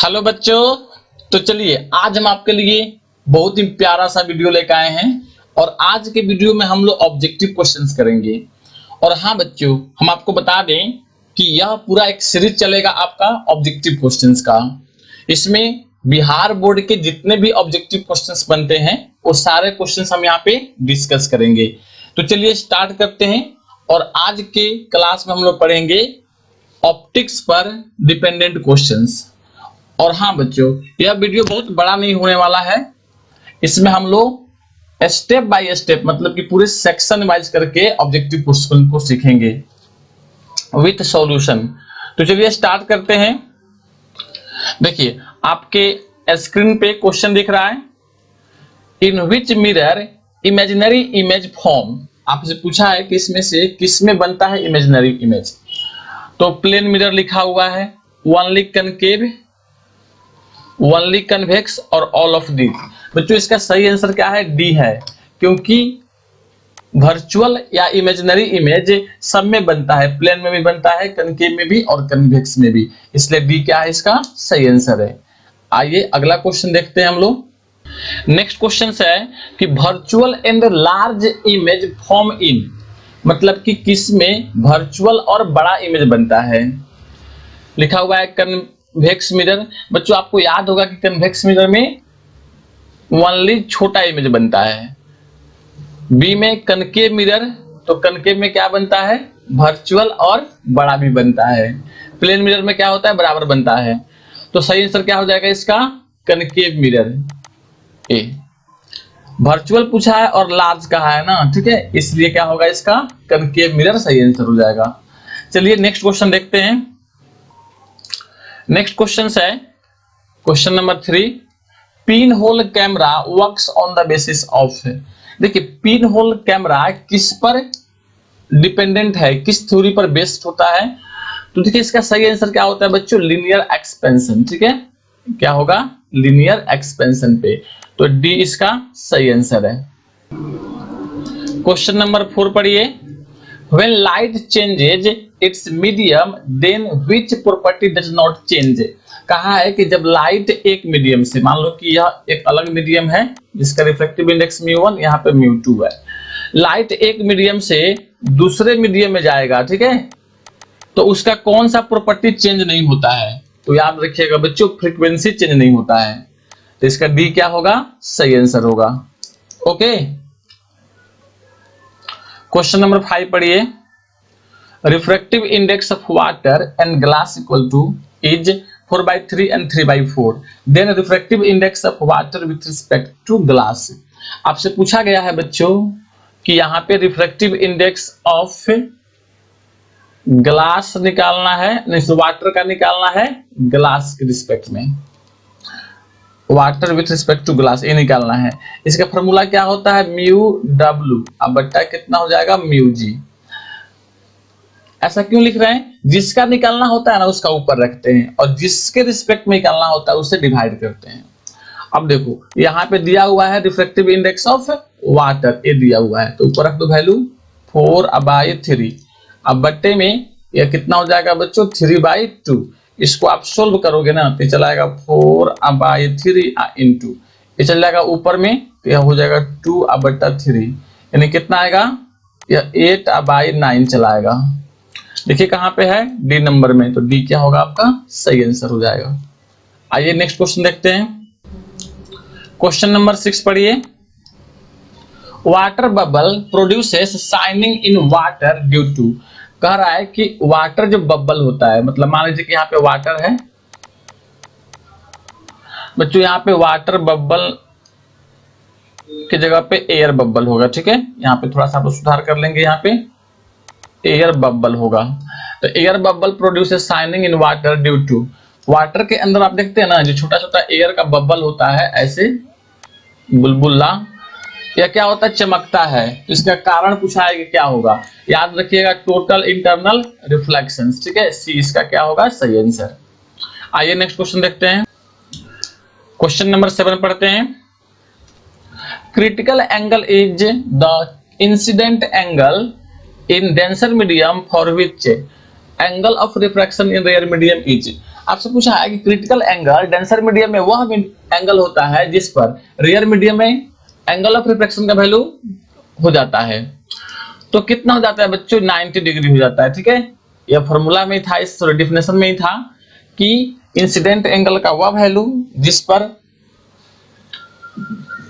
Hello बच्चों, तो चलिए आज हम आपके लिए बहुत ही प्यारा सा वीडियो लेकर आए हैं और आज के वीडियो में हम लोग ऑब्जेक्टिव क्वेश्चंस करेंगे। और हाँ बच्चों, हम आपको बता दें कि यह पूरा एक सीरीज चलेगा आपका ऑब्जेक्टिव क्वेश्चंस का। इसमें बिहार बोर्ड के जितने भी ऑब्जेक्टिव क्वेश्चंस बनते हैं वो सारे क्वेश्चंस हम यहाँ पे डिस्कस करेंगे। तो चलिए स्टार्ट करते हैं और आज के क्लास में हम लोग पढ़ेंगे ऑप्टिक्स पर डिपेंडेंट क्वेश्चंस। और हाँ बच्चों, यह वीडियो बहुत बड़ा नहीं होने वाला है। इसमें हम लोग स्टेप बाय स्टेप मतलब कि पूरे सेक्शन वाइज करके ऑब्जेक्टिव क्वेश्चन को सीखेंगे विथ सॉल्यूशन। तो चलिए स्टार्ट करते हैं। देखिए आपके स्क्रीन पे क्वेश्चन दिख रहा है, in which mirror imaginary image form. आपसे पूछा है कि इसमें से किसमें बनता है इमेजिनरी इमेज। तो प्लेन मिरर लिखा हुआ है, ओनली कनकेव, ओनली कन्वेक्स और ऑल ऑफ दी। बच्चों इसका सही आंसर क्या है? डी है, क्योंकि वर्चुअल या इमेजिनरी इमेज सब में बनता है, प्लेन में भी बनता है, कनकेव में भी और कन्वेक्स में भी, इसलिए डी क्या है इसका सही आंसर है। आइए अगला क्वेश्चन देखते हैं हम लोग। नेक्स्ट क्वेश्चन है कि virtual and large image form in, मतलब कि किस में वर्चुअल और बड़ा इमेज बनता है। लिखा हुआ है कन्वेक्स मिरर। बच्चों आपको याद होगा कि कन्वेक्स मिरर में ओनली छोटा इमेज बनता है। बी में कनकेव मिरर, तो कनकेव में क्या बनता है? वर्चुअल और बड़ा भी बनता है। प्लेन मिरर में क्या होता है? बराबर बनता है। तो सही आंसर क्या हो जाएगा इसका? कनकेव मिरर ए। वर्चुअल पूछा है और लार्ज कहा है ना, ठीक है, इसलिए क्या होगा इसका? कनकेव मिरर सही आंसर हो जाएगा। चलिए नेक्स्ट क्वेश्चन देखते हैं। नेक्स्ट क्वेश्चन है question number 3, pin hole camera works on the basis of. देखिए पिन होल कैमरा किस पर डिपेंडेंट है, किस थ्योरी पर बेस्ड होता है। तो देखिए इसका सही आंसर क्या होता है बच्चों? Linear expansion. ठीक है, क्या होगा? लीनियर एक्सपेंशन पे। तो डी इसका सही आंसर है। क्वेश्चन नंबर 4 पढ़िए। When light changes its medium, then which property does not change? कहा है कि जब लाइट एक मीडियम से, मान लो कि यह एक अलग मीडियम है जिसका रिफ्रैक्टिव इंडेक्स μ1, यहाँ पे μ2 है। लाइट एक मीडियम से दूसरे मीडियम में जाएगा, ठीक है, तो उसका कौन सा प्रॉपर्टी चेंज नहीं होता है? तो याद रखिएगा बच्चों, फ्रीक्वेंसी चेंज नहीं होता है। तो इसका डी क्या होगा? सही आंसर होगा। ओके, क्वेश्चन नंबर 5 पढ़िए। Refractive index of water and glass equal to is 4/3 and 3/4, then refractive index of water with respect to glass. आपसे पूछा गया है बच्चों कि यहाँ पे रिफ्रैक्टिव इंडेक्स ऑफ ग्लास निकालना है, नहीं वाटर का निकालना है ग्लास के रिस्पेक्ट में, water with respect to glass ये निकालना है। इसका फॉर्मूला क्या होता है? μw अब बट्टा कितना हो जाएगा? μg। ऐसा क्यों लिख रहे हैं? जिसका निकालना होता है ना उसका ऊपर रखते हैं और जिसके रिस्पेक्ट में निकालना होता है उससे डिवाइड करते हैं। अब देखो यहाँ पे दिया हुआ है रिफ्रैक्टिव इंडेक्स ऑफ वाटर, ये दिया हुआ है, तो ऊपर रख दो वैल्यू 4/3। अब बट्टे में यह कितना हो जाएगा बच्चों? 3/2। इसको आप सोल्व करोगे ना तो चला जाएगा 4/3 इंटू, ये चल जाएगा ऊपर में, तो यह हो जाएगा 2/3, यानी कितना आएगा? यह 8/9 चलाएगा। देखिए कहां पे है? डी नंबर में, तो डी क्या होगा आपका? सही आंसर हो जाएगा। आइए नेक्स्ट क्वेश्चन देखते हैं। क्वेश्चन नंबर 6 पढ़िए। Water bubble produces shining in water due to. कह रहा है कि वाटर जो बबल होता है, मतलब मान लीजिए कि यहाँ पे वाटर है बच्चों, यहाँ पे वाटर बबल की जगह पे एयर बबल होगा, ठीक है, यहाँ पे थोड़ा सा आप सुधार कर लेंगे, यहाँ पे एयर बबल होगा। तो air bubble produces shining in water due to, water के अंदर आप देखते हैं ना जो छोटा छोटा एयर का बबल होता है ऐसे बुलबुला, यह क्या होता है? चमकता है। तो इसका कारण पूछा है कि क्या होगा? याद रखिएगा टोटल इंटरनल रिफ्लेक्शंस, ठीक है, सी इसका क्या होगा? सही आंसर। आइए नेक्स्ट क्वेश्चन देखते हैं। क्वेश्चन नंबर 7 पढ़ते हैं। Critical angle is the incident angle in denser medium for which angle of refraction in rare medium is. आपसे पूछा है कि क्रिटिकल एंगल डेंसर मीडियम में वह एंगल होता है जिस पर रेयर मीडियम में एंगल ऑफ रिफ्लेक्शन का वैल्यू हो जाता है। तो कितना हो जाता है बच्चों, 90 डिग्री हो जाता है। ठीक है, यह फॉर्मूला में था, इस डेफिनेशन में ही था कि इंसिडेंट एंगल का वह वैल्यू जिस पर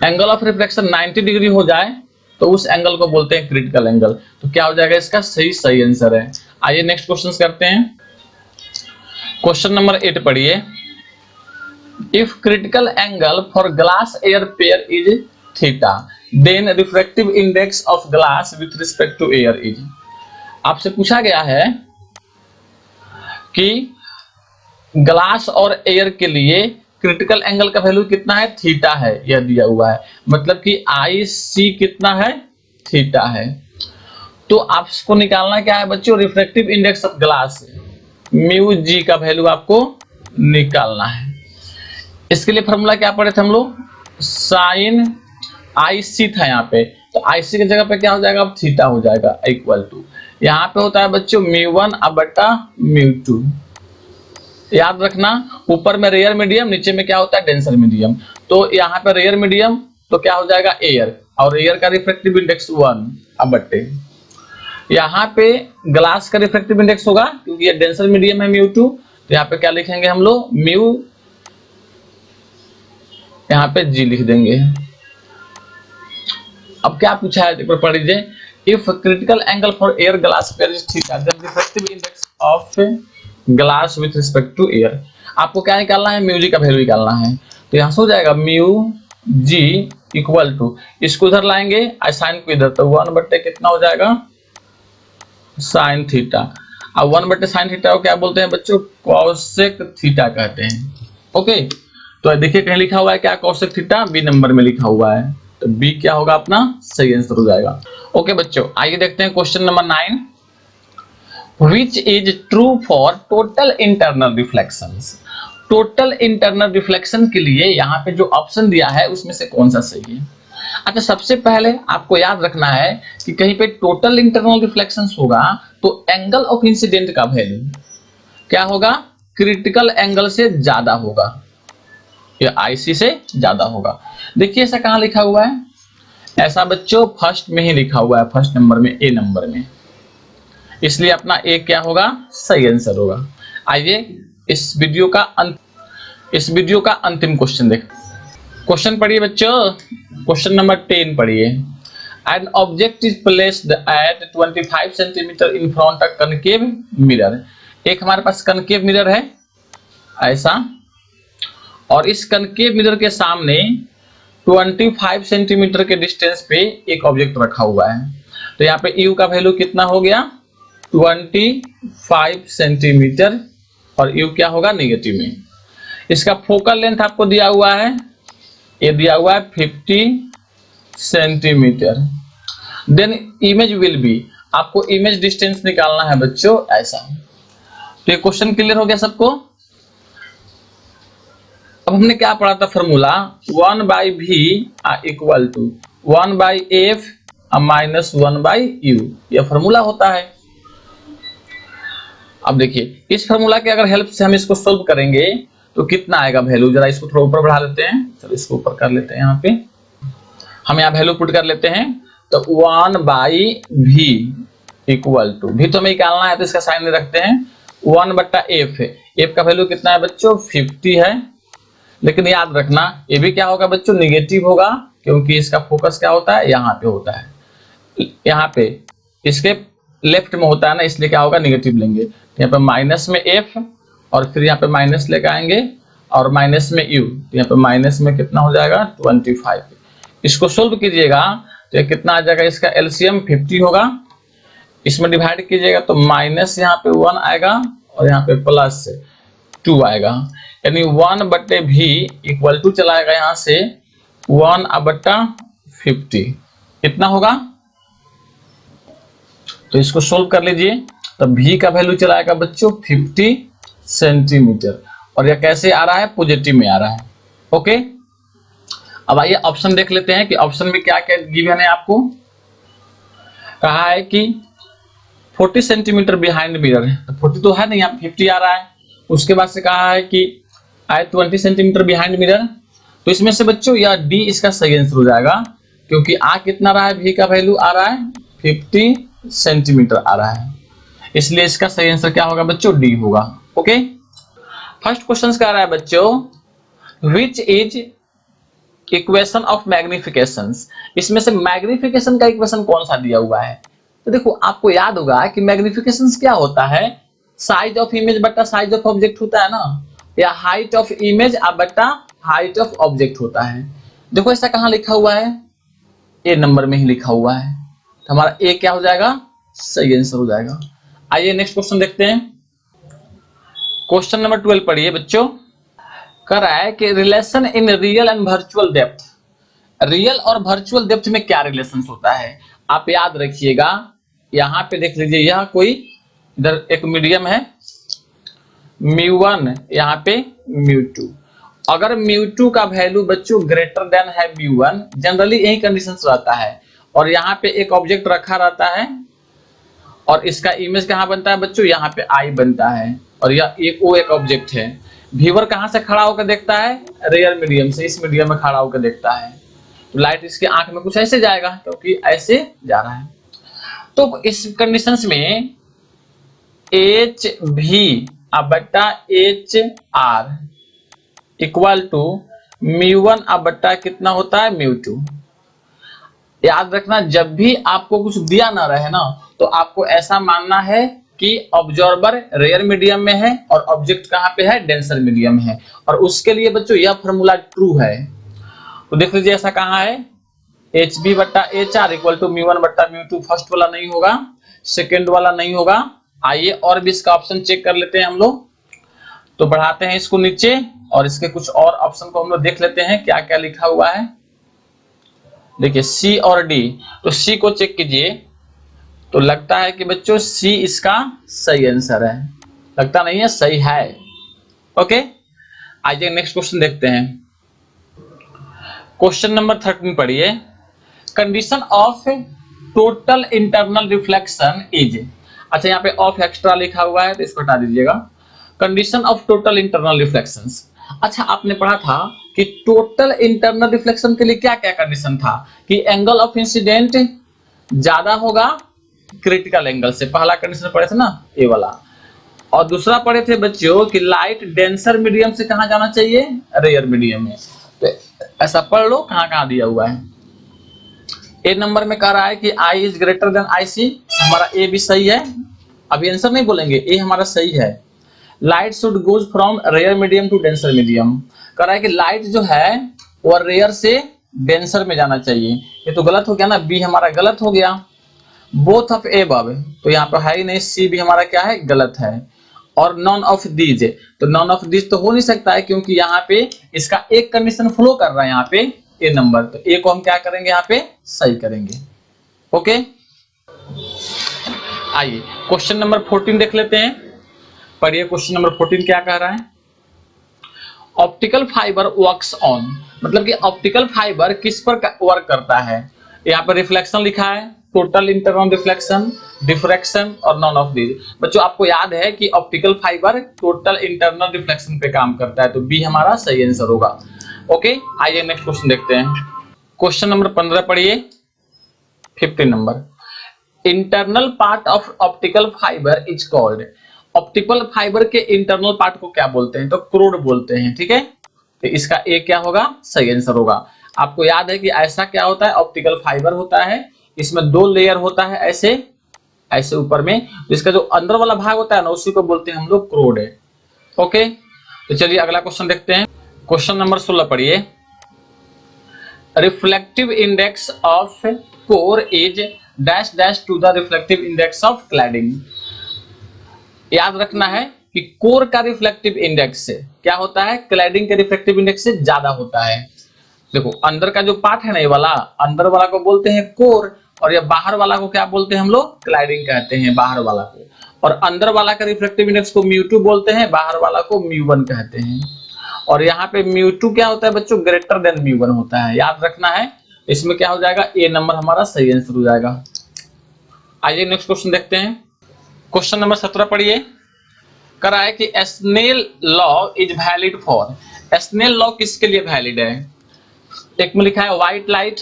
एंगल ऑफ रिफ्लेक्शन 90 डिग्री हो जाए तो उस एंगल को बोलते हैं क्रिटिकल एंगल। तो क्या हो जाएगा इसका सही आंसर है। आइए नेक्स्ट क्वेश्चन करते हैं। क्वेश्चन नंबर 8 पढ़िए। If critical angle for glass air pair is theta then refractive index of glass with respect to air is. आपसे पूछा गया है कि ग्लास और एयर के लिए क्रिटिकल एंगल का वैल्यू कितना है, थीटा है, यह दिया हुआ है। मतलब कि आई सी कितना है, थीटा है। तो आपको निकालना क्या है बच्चों, refractive index of glass mu g का वैल्यू आपको निकालना है। इसके लिए फॉर्मूला क्या पढ़े थे हम लोग, साइन आई सी था यहाँ पे, तो आई सी की जगह पे क्या हो जाएगा, अब थीटा हो जाएगा इक्वल टू, यहाँ पे होता है बच्चों म्यू वन अब बटा म्यू टू। याद रखना ऊपर में रेयर मीडियम, नीचे में क्या होता है डेंसर मीडियम। तो यहाँ पे रेयर मीडियम तो क्या हो जाएगा एयर, और एयर का रिफ्रैक्टिव इंडेक्स 1 अब बट्टे, यहाँ पे ग्लास का रिफ्रैक्टिव इंडेक्स होगा क्योंकि ये डेंसर मीडियम है म्यू टू, तो यहाँ पे क्या लिखेंगे हम लोग म्यू, यहाँ पे जी लिख देंगे। अब क्या पूछा है पढ़ लीजिए। If critical angle for air glass pair is theta then refractive index of glass with respect to air. आपको क्या निकालना है, म्यू जी का वैल्यू निकालना है। तो यहाँ से हो जाएगा म्यू जी इक्वल टू, इसको उधर लाएंगे साइन को इधर, तो 1 बट्टे कितना हो जाएगा साइन थीटा। अब 1 बट्टे साइन थीटा को क्या बोलते हैं बच्चों, कॉसेक थीटा कहते हैं। ओके, तो देखिए कहीं लिखा हुआ है क्या, कॉसेक थीटा, बी नंबर में लिखा हुआ है, तो बी क्या होगा अपना सही आंसर हो जाएगा। ओके बच्चों, आइए देखते हैं question number 9, which is true for total internal reflections। Total internal reflection के लिए यहाँ पे जो ऑप्शन दिया है उसमें से कौन सा सही है। अच्छा, सबसे पहले आपको याद रखना है कि कहीं पे टोटल इंटरनल रिफ्लेक्शंस होगा तो एंगल ऑफ इंसिडेंट का वैल्यू क्या होगा, क्रिटिकल एंगल से ज्यादा होगा या आईसी से ज्यादा होगा। देखिए ऐसा कहाँ लिखा हुआ है, ऐसा बच्चों फर्स्ट में ही लिखा हुआ है, फर्स्ट नंबर में, ए नंबर में, इसलिए अपना ए क्या होगा सही आंसर होगा। आइए इस वीडियो का अंतिम क्वेश्चन देख, क्वेश्चन पढ़िए बच्चों, क्वेश्चन नंबर 10 पढ़िए। An object is placed at 25 centimetre in front of concave mirror. एक हमारे पास कनकेव मिरर है ऐसा, और इस कनकेव मिरर के सामने 25 सेंटीमीटर के डिस्टेंस पे एक ऑब्जेक्ट रखा हुआ है। तो यहाँ पे यू का वैल्यू कितना हो गया 25 सेंटीमीटर, और यू क्या होगा नेगेटिव में। इसका फोकल लेंथ आपको दिया हुआ है, ये दिया हुआ है 50 centimetre. Then image will be, आपको इमेज डिस्टेंस निकालना है बच्चों ऐसा। तो ये क्वेश्चन क्लियर हो गया सबको। अब हमने क्या पढ़ा था formula, 1/v equal to 1/f minus 1/u, यह फॉर्मूला होता है। अब देखिए इस फॉर्मूला के अगर हेल्प से हम इसको सोल्व करेंगे तो कितना आएगा वैल्यू, जरा इसको थोड़ा ऊपर बढ़ा लेते हैं, चलो इसको ऊपर कर लेते हैं, यहाँ पे हम यहाँ वैल्यू पुट कर लेते हैं। तो 1/v इक्वल टू, भी तो हमें निकालना है तो इसका साइन रखते हैं, 1/f, f का वैल्यू कितना है बच्चों 50 है। लेकिन याद रखना ये भी क्या होगा बच्चों नेगेटिव होगा, क्योंकि इसका फोकस क्या होता है यहाँ पे होता है, यहाँ पे इसके लेफ्ट में होता है ना, इसलिए क्या होगा नेगेटिव लेंगे। यहाँ पे माइनस में f और फिर यहाँ पे माइनस लेकर आएंगे और माइनस में u, यहाँ पे माइनस में कितना हो जाएगा 25। इसको सोल्व कीजिएगा तो कितना आ जाएगा, इसका एलसीएम 50 होगा, इसमें डिवाइड कीजिएगा तो माइनस यहाँ पे 1 आएगा और यहाँ पे प्लस 2 आएगा, यानी 1/v इक्वल टू चलाएगा यहाँ से 1/50 कितना होगा। तो इसको सोल्व कर लीजिए, तो v का वैल्यू चलाएगा बच्चों 50 सेंटीमीटर, और यह कैसे आ रहा है पॉजिटिव में आ रहा है। ओके, अब आइए ऑप्शन देख लेते हैं कि ऑप्शन में क्या क्या गिवन है। आपको कहा है कि 40 सेंटीमीटर बिहाइंड मिरर है, तो 40 तो है नहीं, यहाँ 50 आ रहा है, उसके बाद से कहा है कि आई 20 सेंटीमीटर बिहाइंड मिरर, तो इसमें से बच्चों यह डी इसका सही आंसर हो जाएगा, क्योंकि आ कितना रहा है, भी का वैल्यू आ रहा है 50 सेंटीमीटर आ रहा है, इसलिए इसका सही आंसर क्या होगा बच्चों, डी होगा। ओके, फर्स्ट क्वेश्चन कह रहा है बच्चों which is equation of magnification, इसमें से मैग्निफिकेशन का इक्वेशन कौन सा दिया हुआ है। तो देखो आपको याद होगा कि मैग्निफिकेशन क्या होता है, साइज ऑफ इमेज बटा साइज ऑफ ऑब्जेक्ट होता है ना, या हाइट ऑफ इमेज बटा हाइट ऑफ ऑब्जेक्ट होता है। देखो ऐसा कहां लिखा हुआ है, ए नंबर में ही लिखा हुआ है, तो हमारा ए क्या हो जाएगा, सही आंसर हो जाएगा। आइए नेक्स्ट क्वेश्चन देखते हैं। क्वेश्चन नंबर 12 पढ़िए बच्चों, कह रहा है कि relation in real and virtual depth, real और वर्चुअल डेप्थ में क्या रिलेशन होता है। आप याद रखिएगा, यहां पे देख लीजिए, यह कोई इधर एक मीडियम है μ1, यहाँ पे μ2, अगर μ2 का वैल्यू बच्चों ग्रेटर देन है μ1, जनरली यही कंडीशन रहता है, और यहाँ पे एक ऑब्जेक्ट रखा रहता है और इसका इमेज कहाँ बनता है बच्चों, यहाँ पे आई बनता है, और यह एक ऑब्जेक्ट है। व्यूअर कहाँ से खड़ा होकर देखता है, रेयर मीडियम से, इस मीडियम में खड़ा होकर देखता है, तो लाइट इसके आंख में कुछ ऐसे जाएगा क्योंकि ऐसे जा रहा है। तो इस कंडीशंस में एच भी बट्टा एच आर इक्वल टू μ1 बट्टा कितना होता है, μ2। याद रखना, जब भी आपको कुछ दिया ना रहे ना, तो आपको ऐसा मानना है कि ऑब्जर्वर रेयर मीडियम में है और ऑब्जेक्ट कहाँ पे है, डेंसर मीडियम है, और उसके लिए बच्चों यह फॉर्मूला ट्रू है। तो देख लीजिए ऐसा कहाँ है, एच बी बट्टा एच आर इक्वल टू μ1 बट्टा μ2, फर्स्ट वाला नहीं होगा, सेकेंड वाला नहीं होगा। आइए और भी इसका ऑप्शन चेक कर लेते हैं हम लोग, तो बढ़ाते हैं इसको नीचे और इसके कुछ और ऑप्शन को हम लोग देख लेते हैं क्या क्या लिखा हुआ है। देखिए सी और डी, तो सी को चेक कीजिए, तो लगता है कि बच्चों सी इसका सही आंसर है, लगता नहीं है, सही है। ओके, आइए नेक्स्ट क्वेश्चन देखते हैं। क्वेश्चन नंबर 13 पढ़िए, condition of total internal reflection is, अच्छा यहाँ पे ऑफ एक्स्ट्रा लिखा हुआ है तो इसको हटा दीजिएगा। Condition of total internal reflections, अच्छा आपने पढ़ा था कि टोटल इंटरनल रिफ्लेक्शन के लिए क्या क्या कंडीशन था, कि एंगल ऑफ इंसिडेंट ज्यादा होगा क्रिटिकल एंगल से, पहला कंडीशन पढ़े थे ना ये वाला, और दूसरा पढ़े थे बच्चों कि लाइट डेंसर मीडियम से कहां जाना चाहिए, रेयर मीडियम में। तो ऐसा पढ़ लो कहां कहां दिया हुआ है। ए नंबर में कह रहा है कि I is greater then I सी, हमारा ए भी सही है, अभी आंसर नहीं बोलेंगे, ए हमारा सही है। Light should goes from rare medium to denser medium, कह रहा है कि लाइट जो है वो रेयर से डेंसर में जाना चाहिए, ये तो गलत हो गया ना, बी हमारा गलत हो गया। बोथ ऑफ ए बब, तो यहाँ पे है ही नहीं, सी भी हमारा क्या है, गलत है। और नॉन ऑफ दीज, तो नॉन ऑफ दीज तो हो नहीं सकता है, क्योंकि यहाँ पे इसका एक कंडीशन फ्लो कर रहा है यहाँ पे ए नंबर, तो ए को हम क्या करेंगे, यहाँ पे सही करेंगे। ओके, आइए क्वेश्चन नंबर 14 देख लेते हैं, पढ़िए क्वेश्चन नंबर 14 क्या कह रहा है। ऑप्टिकल फाइबर वर्क्स ऑन, मतलब कि ऑप्टिकल फाइबर किस पर वर्क करता है, यहाँ पर रिफ्लेक्शन लिखा है, टोटल इंटरनल रिफ्लेक्शन, डिफ्रैक्शन और नॉन ऑफ दीज। बच्चों आपको याद है कि optical fibre total internal reflection पे काम करता है, तो बी हमारा सही आंसर होगा। ओके, आइए नेक्स्ट क्वेश्चन देखते हैं। क्वेश्चन नंबर 15 पढ़िए, 15 number, internal part of optical fibre is called, optical fibre के इंटरनल पार्ट को क्या बोलते हैं, तो क्रोड बोलते हैं, ठीक है, तो इसका ए क्या होगा, सही आंसर होगा। आपको याद है कि ऐसा क्या होता है, ऑप्टिकल फाइबर होता है, इसमें दो लेयर होता है, ऐसे ऐसे ऊपर में, तो इसका जो अंदर वाला भाग होता है ना, उसी को बोलते हैं हम लोग क्रोड है। ओके, तो चलिए अगला क्वेश्चन देखते हैं। क्वेश्चन नंबर 16 पढ़िए, reflective index of core is dash dash to the reflective index of cladding. याद रखना है कि कोर का रिफ्लेक्टिव इंडेक्स से क्या होता है, क्लैडिंग के रिफ्लेक्टिव इंडेक्स से ज्यादा होता है। देखो अंदर का जो पार्ट है ना, ये वाला, अंदर वाला को बोलते हैं कोर, और ये बाहर वाला को क्या बोलते हैं हम लोग, क्लैडिंग कहते हैं बाहर वाला को। और अंदर वाला का रिफ्लेक्टिव इंडेक्स को μ2 बोलते हैं, बाहर वाला को μ1 कहते हैं। और यहाँ पे μ2 क्या होता है बच्चों, ग्रेटर देन μ1 होता है, याद रखना है। इसमें क्या हो जाएगा, ए नंबर हमारा सही आंसर हो जाएगा। आइए नेक्स्ट क्वेश्चन देखते हैं। क्वेश्चन नंबर 17 पढ़िए, करा है कि Snell law is valid for, Snell law किसके लिए वैलिड है? एक में लिखा है व्हाइट लाइट,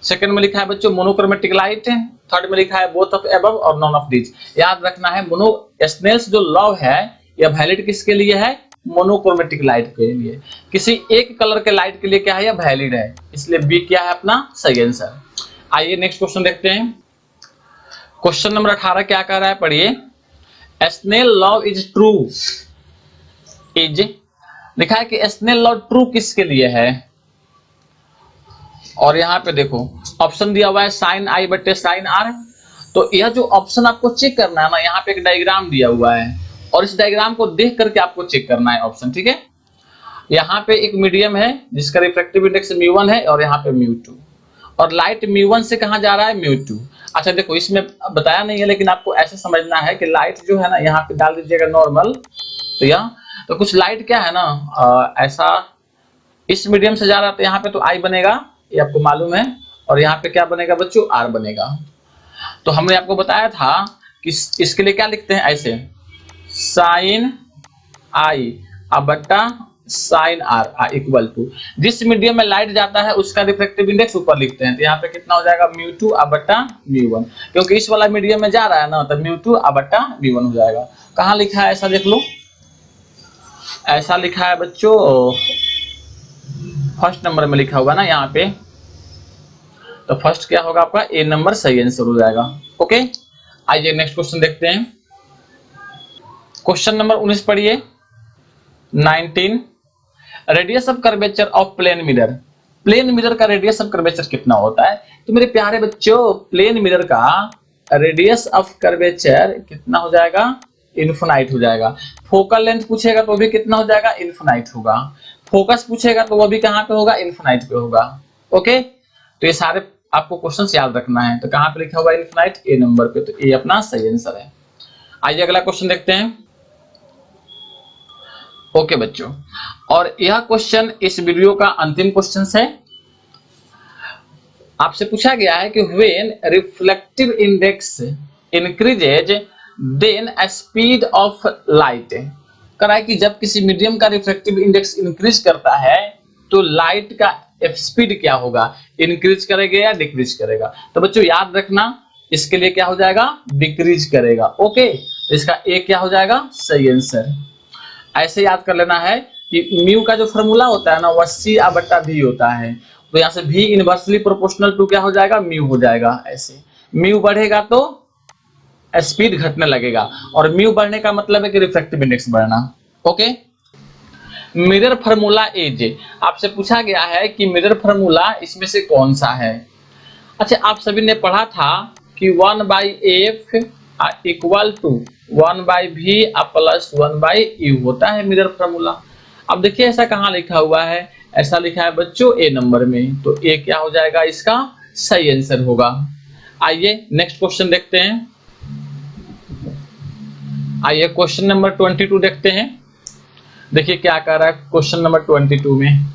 सेकंड में लिखा है बच्चों मोनोक्रोमेटिक लाइट, थर्ड में लिखा है बोथ ऑफ एबव और नॉन ऑफ दीज। याद रखना है स्नेल्स जो लॉ है यह वैलिड किसके लिए है? मोनोक्रोमेटिक लाइट के लिए। किसी एक कलर के लाइट के लिए क्या है? यह वैलिड है, इसलिए बी क्या है अपना सही आंसर। आइए नेक्स्ट क्वेश्चन देखते हैं। क्वेश्चन नंबर 18 क्या कह रहा है, पढ़िए। Snell law is true is, लिखा है कि स्नेल लॉ ट्रू किसके लिए है? और यहाँ पे देखो ऑप्शन दिया हुआ है साइन आई बटे साइन आर। तो यह जो ऑप्शन आपको चेक करना है ना, यहाँ पे एक डायग्राम दिया हुआ है और इस डायग्राम को देख करके आपको चेक करना है ऑप्शन, ठीक है। यहाँ पे एक मीडियम है जिसका रिफ्रैक्टिव इंडेक्स μ1 है और यहाँ पे μ2, और लाइट μ1 से कहाँ जा रहा है? μ2। अच्छा देखो इसमें बताया नहीं है लेकिन आपको ऐसे समझना है कि लाइट जो है ना यहाँ पे डाल दीजिएगा नॉर्मल, तो यह तो कुछ लाइट क्या है ना ऐसा इस मीडियम से जा रहा है तो यहाँ पे तो I बनेगा, ये आपको मालूम है, और यहाँ पे क्या बनेगा बच्चों? R बनेगा। तो हमने आपको बताया था कि इसके लिए क्या लिखते हैं ऐसे, साइन I अब बट्टा साइन R इक्वल टू जिस मीडियम में लाइट जाता है उसका रिफ्रैक्टिव इंडेक्स ऊपर लिखते हैं, तो यहाँ पे कितना हो जाएगा? μ2 अब बट्टा μ1, क्योंकि इस वाला मीडियम में जा रहा है ना तो μ2 अब बट्टा μ1 हो जाएगा। कहाँ लिखा है ऐसा देख लो, ऐसा लिखा है बच्चों फर्स्ट नंबर में लिखा होगा ना यहाँ पे, तो फर्स्ट क्या होगा आपका? ए नंबर सही आंसर हो जाएगा। ओके आइए नेक्स्ट क्वेश्चन देखते हैं। क्वेश्चन नंबर 19 पढ़िए। 19 radius of curvature of plane mirror, plane mirror का रेडियस ऑफ कर्वेचर कितना होता है? तो मेरे प्यारे बच्चों प्लेन मिरर का रेडियस ऑफ कर्वेचर कितना हो जाएगा? इनफिनाइट हो जाएगा। फोकल लेंथ पूछेगा तो भी कितना हो जाएगा? इनफिनाइट होगा। फोकस पूछेगा तो वो भी कहाँ पे होगा? इनफिनाइट पे होगा। ओके तो ये सारे आपको क्वेश्चंस याद रखना है। तो कहाँ पे लिखा हुआ है इनफिनाइट? ए नंबर पे, तो ए अपना सही आंसर है। आइए अगला क्वेश्चन देखते हैं। ओके बच्चों, और यह क्वेश्चन इस वीडियो का अंतिम क्वेश्चन है। आपसे पूछा गया है कि when reflective index increases then speed of light, करा है कि जब किसी मीडियम का रिफ्लेक्टिव इंडेक्स इंक्रीज करता है तो लाइट का स्पीड क्या होगा? इंक्रीज करेगा या डिक्रीज करेगा? तो बच्चों याद रखना इसके लिए क्या हो जाएगा? डिक्रीज करेगा। ओके तो इसका ए क्या हो जाएगा? सही आंसर। ऐसे याद कर लेना है कि म्यू का जो फॉर्मूला होता है ना वह C/V होता है, तो यहाँ से V इनवर्सली प्रोपोर्शनल टू क्या हो जाएगा? म्यू हो जाएगा। ऐसे म्यू बढ़ेगा तो स्पीड घटने लगेगा, और म्यू बढ़ने का मतलब है कि रिफ्रैक्टिव इंडेक्स बढ़ना। ओके मिरर फार्मूला इज, आपसे पूछा गया है कि मिरर फार्मूला इसमें से कौन सा है? अच्छा आप सभी ने पढ़ा था कि 1/f equal to 1/v plus 1/u होता है मिरर फार्मूला। अब देखिए ऐसा कहाँ लिखा हुआ है? ऐसा लिखा है बच्चों ए नंबर में, तो ए क्या हो जाएगा? इसका सही आंसर होगा। आइए नेक्स्ट क्वेश्चन देखते हैं। आइए क्वेश्चन नंबर 22 देखते हैं। देखिए क्या कह रहा है क्वेश्चन नंबर 22 में,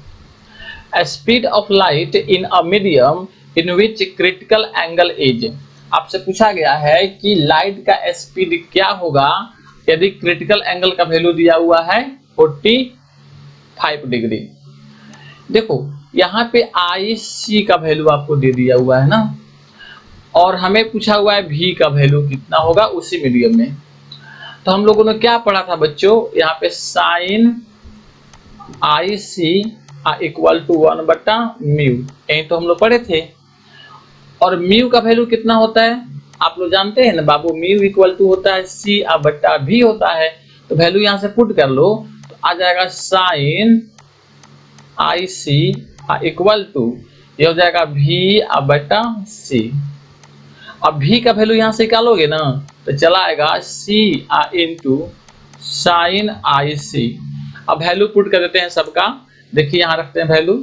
speed of light in a medium in which critical angle is. आपसे पूछा गया है कि लाइट का स्पीड क्या होगा यदि क्रिटिकल एंगल का वैल्यू दिया हुआ है 45 डिग्री। देखो यहाँ पे IC का वैल्यू आपको दे दिया हुआ है ना, और हमें पूछा हुआ है V का वैल्यू कितना होगा उसी मीडियम में। तो हम लोगों ने क्या पढ़ा था बच्चों? यहाँ पे साइन IC इक्वल टू 1/म्यू, यही तो हम लोग पढ़े थे। और म्यू का वैल्यू कितना होता है आप लोग जानते हैं ना बाबू? म्यू इक्वल टू होता है C/V होता है। तो वैल्यू यहाँ से पुट कर लो तो आ जाएगा साइन IC इक्वल टू ये हो जाएगा V/C। अब V का वैल्यू यहाँ से निकालोगे ना तो चला आएगा C इंटू साइन IC। अब वैल्यू पुट कर देते हैं सबका, देखिए यहाँ रखते हैं वैल्यू,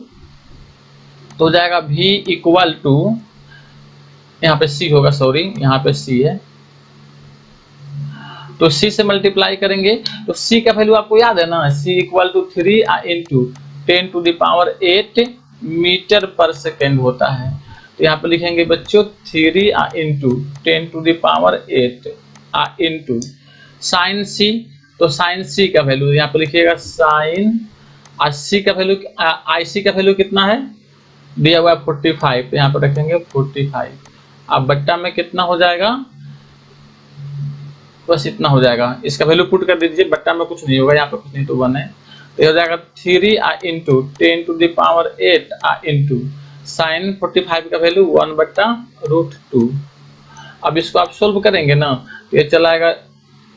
तो हो जाएगा V इक्वल टू यहाँ पे C होगा, सॉरी यहाँ पे C है, तो C से मल्टीप्लाई करेंगे तो C का वैल्यू आपको याद है ना? C equal to 3 into 10⁸ metre पर सेकेंड होता है। तो यहाँ पे लिखेंगे बच्चों 3 इंटू 10⁸ इंटू साइन C, तो साइन सी का वैल्यू यहाँ पे लिखिएगा साइन, और सी का वैल्यू आई सी का वैल्यू कितना है दिया हुआ है 45, तो यहाँ पे रखेंगे 45। अब बट्टा में कितना हो जाएगा, बस इतना हो जाएगा, इसका वैल्यू पुट कर दीजिए, बट्टा में कुछ नहीं होगा, यहाँ पे कुछ नहीं तो 1 है, तो ये हो जाएगा 3 इंटू 10⁻8 इंटू साइन 45 का वैल्यू 1/√2। अब इसको आप सोल्व करेंगे ना, तो ये चला आएगा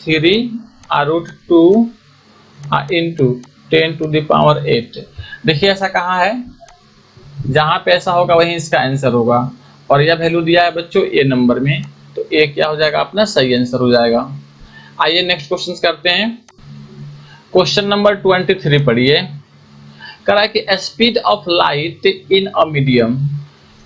3√2 इंटू 10⁸। देखिए ऐसा कहाँ है, जहां पे ऐसा होगा वहीं इसका आंसर होगा, और यह वैल्यू दिया है बच्चों ए नंबर में, तो ए क्या हो जाएगा अपना सही आंसर हो जाएगा। आइए नेक्स्ट क्वेश्चन करते हैं। क्वेश्चन नंबर 23 पढ़िए। कह रहा है कि speed of light in a medium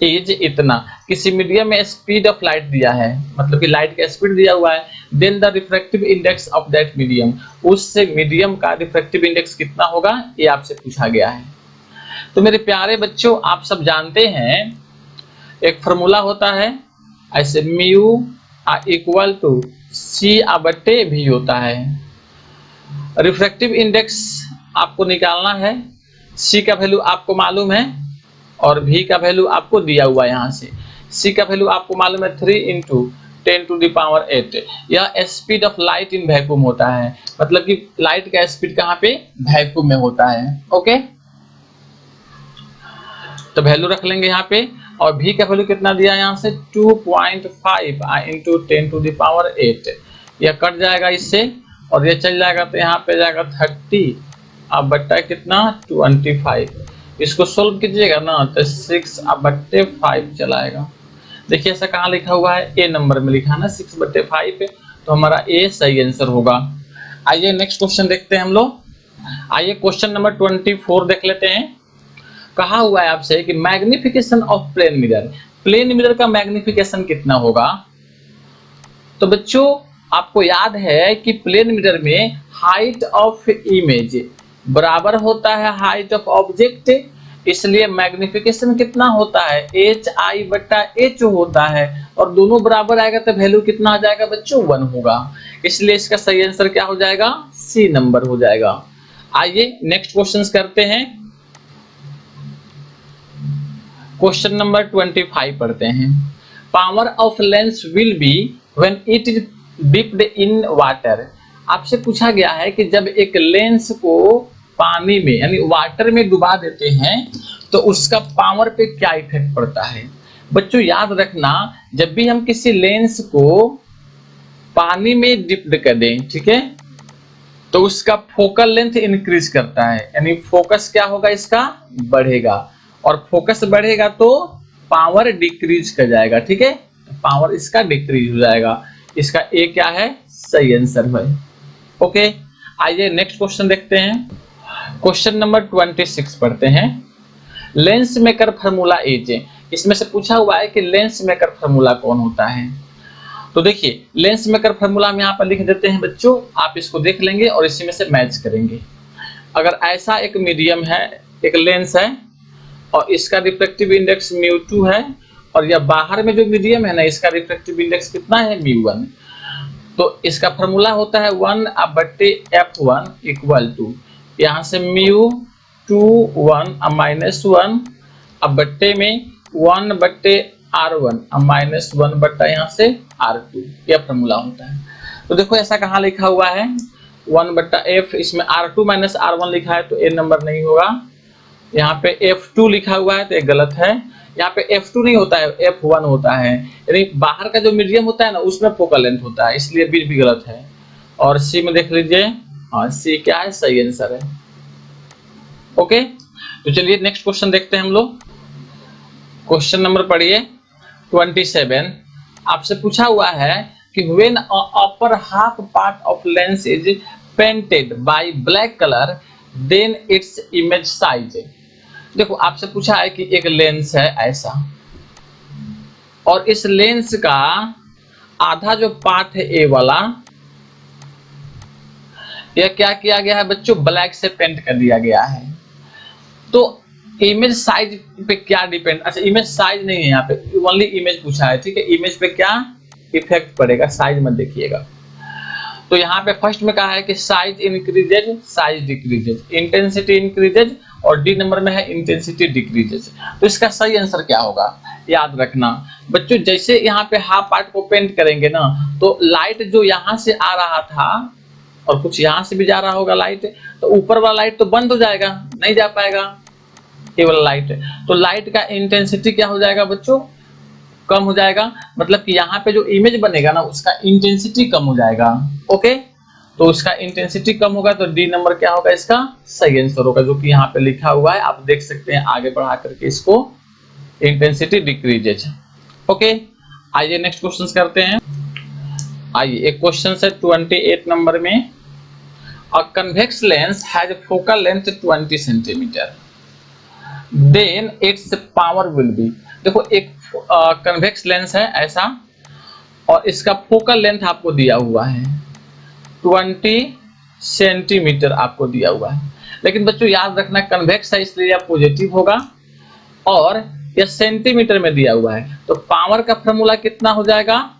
is इतना, किसी मीडियम में स्पीड ऑफ लाइट दिया है, मतलब कि लाइट का स्पीड दिया हुआ है, then the refractive index of that medium, उससे मीडियम का रिफ्रैक्टिव इंडेक्स कितना होगा, ये आपसे पूछा गया है। तो मेरे प्यारे बच्चों आप सब जानते हैं एक फार्मूला होता है ऐसे म्यू इक्वल टू सी बटे भी होता है। रिफ्रैक्टिव इंडेक्स आपको निकालना है, सी का वैल्यू आपको मालूम है और भी का वैल्यू आपको दिया हुआ है। यहाँ से सी का वैल्यू आपको मालूम है 3 × 10⁸। यह speed of light in vacuum होता है, मतलब कि लाइट का स्पीड कहाँ पे वैक्यूम में होता है। ओके, तो वैल्यू रख लेंगे यहाँ पे, और भी का वैल्यू कितना दिया है यहाँ से 2.5 × 10⁸। यह कट जाएगा इससे और ये चल जाएगा, तो यहाँ पे जाएगा 30 अब बट्टा कितना 25। इसको सोल्व कीजिएगा ना तो 6/5 चलाएगा। देखिए ऐसा कहाँ लिखा हुआ है, ए नंबर में लिखा है ना 6/5, तो हमारा ए सही आंसर होगा। आइए नेक्स्ट क्वेश्चन देखते हैं हम लोग। आइए क्वेश्चन नंबर 24 देख लेते हैं। कहा हुआ है आपसे कि magnification of plane mirror, plane mirror का मैग्निफिकेशन कितना होगा। तो बच्चों आपको याद है कि प्लेन मिरर में हाइट ऑफ इमेज बराबर होता है हाइट ऑफ ऑब्जेक्ट, इसलिए मैग्निफिकेशन कितना होता है HI/H होता है, और दोनों बराबर आएगा तो वैल्यू कितना आ जाएगा बच्चों 1 होगा, इसलिए इसका सही आंसर क्या हो जाएगा सी नंबर हो जाएगा। आइए नेक्स्ट क्वेश्चंस करते हैं। क्वेश्चन नंबर 25 पढ़ते हैं। Power of lens will be when it is dipped in water. आपसे पूछा गया है कि जब एक लेंस को पानी में यानी वाटर में डुबा देते हैं तो उसका पावर पे क्या इफेक्ट पड़ता है। बच्चों याद रखना, जब भी हम किसी लेंस को पानी में डिप्ड कर दें, ठीक है, तो उसका फोकल लेंथ इंक्रीज करता है, यानी फोकस क्या होगा इसका बढ़ेगा, और फोकस बढ़ेगा तो पावर डिक्रीज कर जाएगा। ठीक है, पावर इसका डिक्रीज हो जाएगा, इसका ए क्या है सही आंसर है। ओके, आइए नेक्स्ट क्वेश्चन देखते हैं। क्वेश्चन नंबर 26 पढ़ते हैं। लेंस मेकर फार्मूला इज, इसमें से पूछा हुआ है कि लेंस मेकर फार्मूला कौन होता है। तो देखिए लेंस मेकर फार्मूला हम यहाँ पर लिख देते हैं बच्चों, आप इसको देख लेंगे और इसी में से मैच करेंगे। अगर ऐसा एक मीडियम है, एक लेंस है और इसका रिफ्रैक्टिव इंडेक्स μ2 है, और यह बाहर में जो मीडियम है ना इसका रिफ्रैक्टिव इंडेक्स कितना है μ1, तो इसका फार्मूला होता है 1/f1 इक्वल टू यहाँ से μ2 1 -1 अब बट्टे में 1/r1 -1 बट्टा यहाँ से r2, यह फार्मूला होता है। तो देखो ऐसा कहाँ लिखा हुआ है 1/f, इसमें r2 - r1 लिखा है तो ए नंबर नहीं होगा। यहाँ पे f2 लिखा हुआ है तो ये गलत है, यहाँ पे f2 नहीं होता है f1 होता है, यानी बाहर का जो मीडियम होता है ना उसमें फोकल लेंथ होता है, इसलिए बी भी गलत है। और सी में देख लीजिए, हाँ सी क्या है सही आंसर है। ओके, तो चलिए नेक्स्ट क्वेश्चन देखते हैं हम लोग। क्वेश्चन नंबर पढ़िए 27। आपसे पूछा हुआ है कि when upper half part of lens is painted by black colour then its image size. देखो आपसे पूछा है कि एक लेंस है ऐसा, और इस लेंस का आधा जो पार्ट है ए वाला, यह क्या किया गया है बच्चों ब्लैक से पेंट कर दिया गया है। तो इमेज साइज पे क्या डिपेंड, अच्छा इमेज साइज नहीं है यहाँ पे, ओनली इमेज पूछा है। ठीक है, इमेज पे क्या इफेक्ट पड़ेगा, साइज मत देखिएगा। तो यहाँ पे फर्स्ट में कहा है कि size increases, size decreases, intensity increases, और डी नंबर में है इंटेंसिटी डिक्रीजेज। तो इसका सही आंसर क्या होगा, याद रखना बच्चों। जैसे यहाँ पे हाफ पार्ट को पेंट करेंगे ना, तो लाइट जो यहाँ से आ रहा था और कुछ यहाँ से भी जा रहा होगा लाइट, तो ऊपर वाला लाइट तो बंद हो जाएगा, नहीं जा पाएगा ये वाला लाइट। तो लाइट का इंटेंसिटी क्या हो जाएगा बच्चों, कम हो जाएगा। मतलब कि यहाँ पे जो इमेज बनेगा ना, उसका इंटेंसिटी कम हो जाएगा। ओके, तो उसका इंटेंसिटी कम होगा, तो डी नंबर क्या होगा इसका सही आंसर होगा, जो कि यहाँ पे लिखा हुआ है, आप देख सकते हैं आगे बढ़ा करके इसको, इंटेंसिटी डिक्रीजेज। ओके, आइए नेक्स्ट क्वेश्चन करते हैं। आइए एक क्वेश्चन है 28 नंबर में, a convex lens has focal length 20 centimetre, then its power will be. देखो एक कन्वेक्स लेंस है ऐसा, और इसका फोकल लेंथ आपको दिया हुआ है 20 सेंटीमीटर आपको दिया हुआ है। लेकिन बच्चों याद रखना कन्वेक्स है इसलिए यह पॉजिटिव होगा, और यह सेंटीमीटर में दिया हुआ है, तो पावर का फॉर्मूला कितना हो जाएगा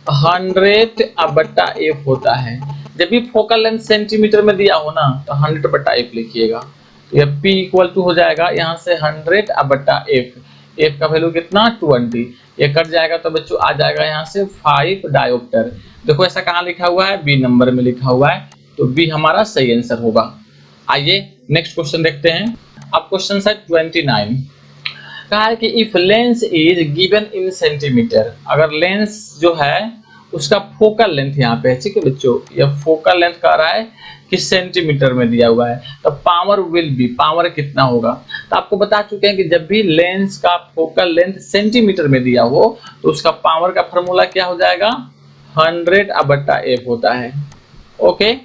100/f होता है। जब भी फोकल लेंथ सेंटीमीटर में दिया हो ना, तो 100/f लिखिएगा। तो यह P इक्वल टू हो जाएगा यहाँ से 100/f, f का वैल्यू कितना 20, ये कट जाएगा तो बच्चों आ जाएगा यहाँ से 5 डायोप्टर। देखो ऐसा कहाँ लिखा हुआ है, बी नंबर में लिखा हुआ है, तो बी हमारा सही आंसर होगा। आइए नेक्स्ट क्वेश्चन देखते हैं। अब क्वेश्चन है 29, कहा है कि if lens is given in centimetre, अगर लेंस जो है उसका फोकल लेंथ यहाँ पे है, ठीक है बच्चों, यह फोकल लेंथ कह रहा है कि सेंटीमीटर में दिया हुआ है, तो पावर विल बी, पावर कितना होगा। तो आपको बता चुके हैं कि जब भी लेंस का फोकल लेंथ सेंटीमीटर में दिया हो, तो उसका पावर का फॉर्मूला क्या हो जाएगा 100/f होता है। ओके,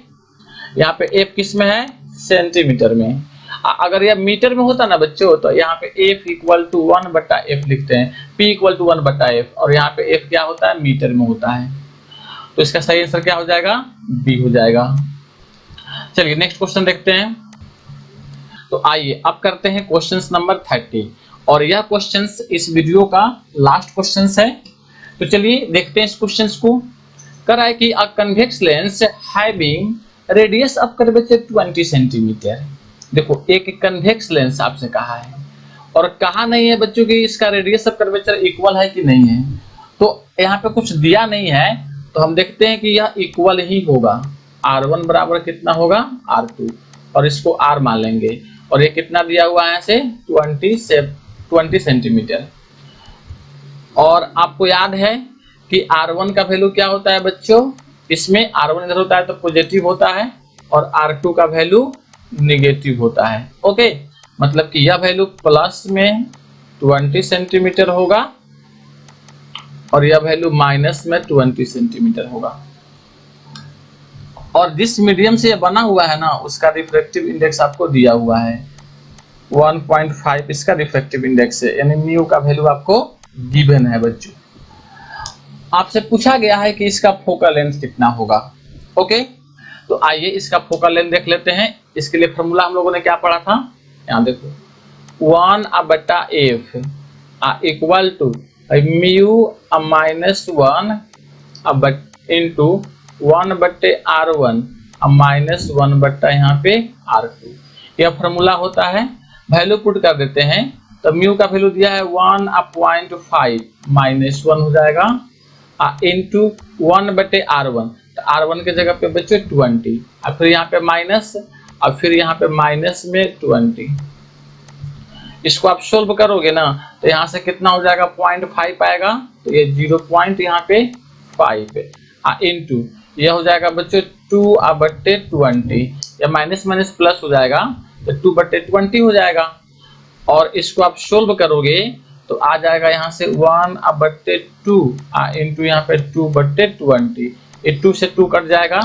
यहाँ पे f किस में है सेंटीमीटर में। अगर यह मीटर में होता ना बच्चों, तो यहाँ पे f इक्वल टू 1/f लिखते हैं, p इक्वल टू 1/f, और यहाँ पे f क्या होता है मीटर में होता है। तो इसका सही आंसर क्या हो जाएगा b हो जाएगा। चलिए नेक्स्ट क्वेश्चन देखते हैं। तो आइए अब करते हैं क्वेश्चन नंबर 30, और यह क्वेश्चन इस वीडियो का लास्ट क्वेश्चन है। तो चलिए देखते हैं इस क्वेश्चन को। कर रहा है कि अ convex lens having radius of curvature 20 centimetre. देखो एक कन्वेक्स लेंस आपसे कहा है, और कहा नहीं है बच्चों कि इसका रेडियस ऑफ कर्वेचर इक्वल है कि नहीं है। तो यहाँ पे कुछ दिया नहीं है, तो हम देखते हैं कि यह इक्वल ही होगा। R1 बराबर कितना होगा R2, और इसको R मान लेंगे, और ये कितना दिया हुआ है से 20 सेंटीमीटर। और आपको याद है कि R1 का वैल्यू क्या होता है बच्चों, इसमें R1 इधर होता है तो पॉजिटिव होता है, और R2 का वैल्यू निगेटिव होता है। ओके, मतलब कि यह वैल्यू प्लस में 20 सेंटीमीटर होगा, और यह वैल्यू माइनस में 20 सेंटीमीटर होगा। और जिस मीडियम से यह बना हुआ है ना, उसका रिफ्रैक्टिव इंडेक्स आपको दिया हुआ है 1.5, इसका रिफ्रैक्टिव इंडेक्स है, यानी म्यू का वैल्यू आपको गिवन है बच्चों। आपसे पूछा गया है कि इसका फोकल लेंथ कितना होगा। ओके, तो आइए इसका फोकल लेंथ देख लेते हैं। इसके लिए फॉर्मूला हम लोगों ने क्या पढ़ा था, यहाँ देखो 1/f equal to mu minus 1 into 1/r1 minus 1/ यहाँ पे r2, यह फॉर्मूला होता है। वैल्यू पुट कर देते हैं, तो म्यू का वैल्यू दिया है 1/5 माइनस 1 हो जाएगा, इंटू 1/r1, तो r1 के जगह पे बच्चों 20, और फिर यहाँ पे माइनस, और फिर यहाँ पे माइनस में 20। इसको आप सोल्व करोगे ना, तो यहाँ से कितना हो जाएगा 0.5 आएगा, तो ये 0. यहाँ पे 5 इंटू यह हो जाएगा बच्चों 2/20, या माइनस माइनस प्लस हो जाएगा, तो 2/20 हो जाएगा। और इसको आप सोल्व करोगे तो आ जाएगा यहाँ से 1/2 इंटू यहाँ पे 2/20, ये 2 से 2 कट जाएगा,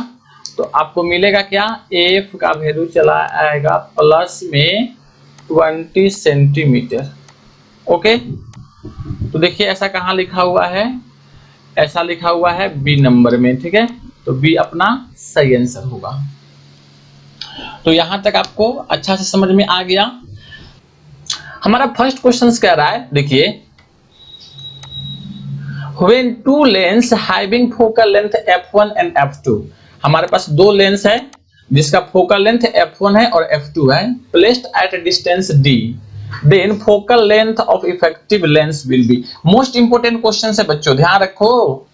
तो आपको मिलेगा क्या, f का वैल्यू चला आएगा प्लस में 20 सेंटीमीटर। ओके, तो देखिए ऐसा कहाँ लिखा हुआ है, ऐसा लिखा हुआ है बी नंबर में, ठीक है, तो बी अपना सही आंसर होगा। तो यहां तक आपको अच्छा से समझ में आ गया। हमारा फर्स्ट क्वेश्चन कह रहा है, देखिए when two lens having focal length f1 and f2 हमारे पास दो लेंस है जिसका फोकल लेंथ f1 है और f2 है, placed at distance d, then focal length of effective lens will be. Most important question है बच्चों, ध्यान रखो।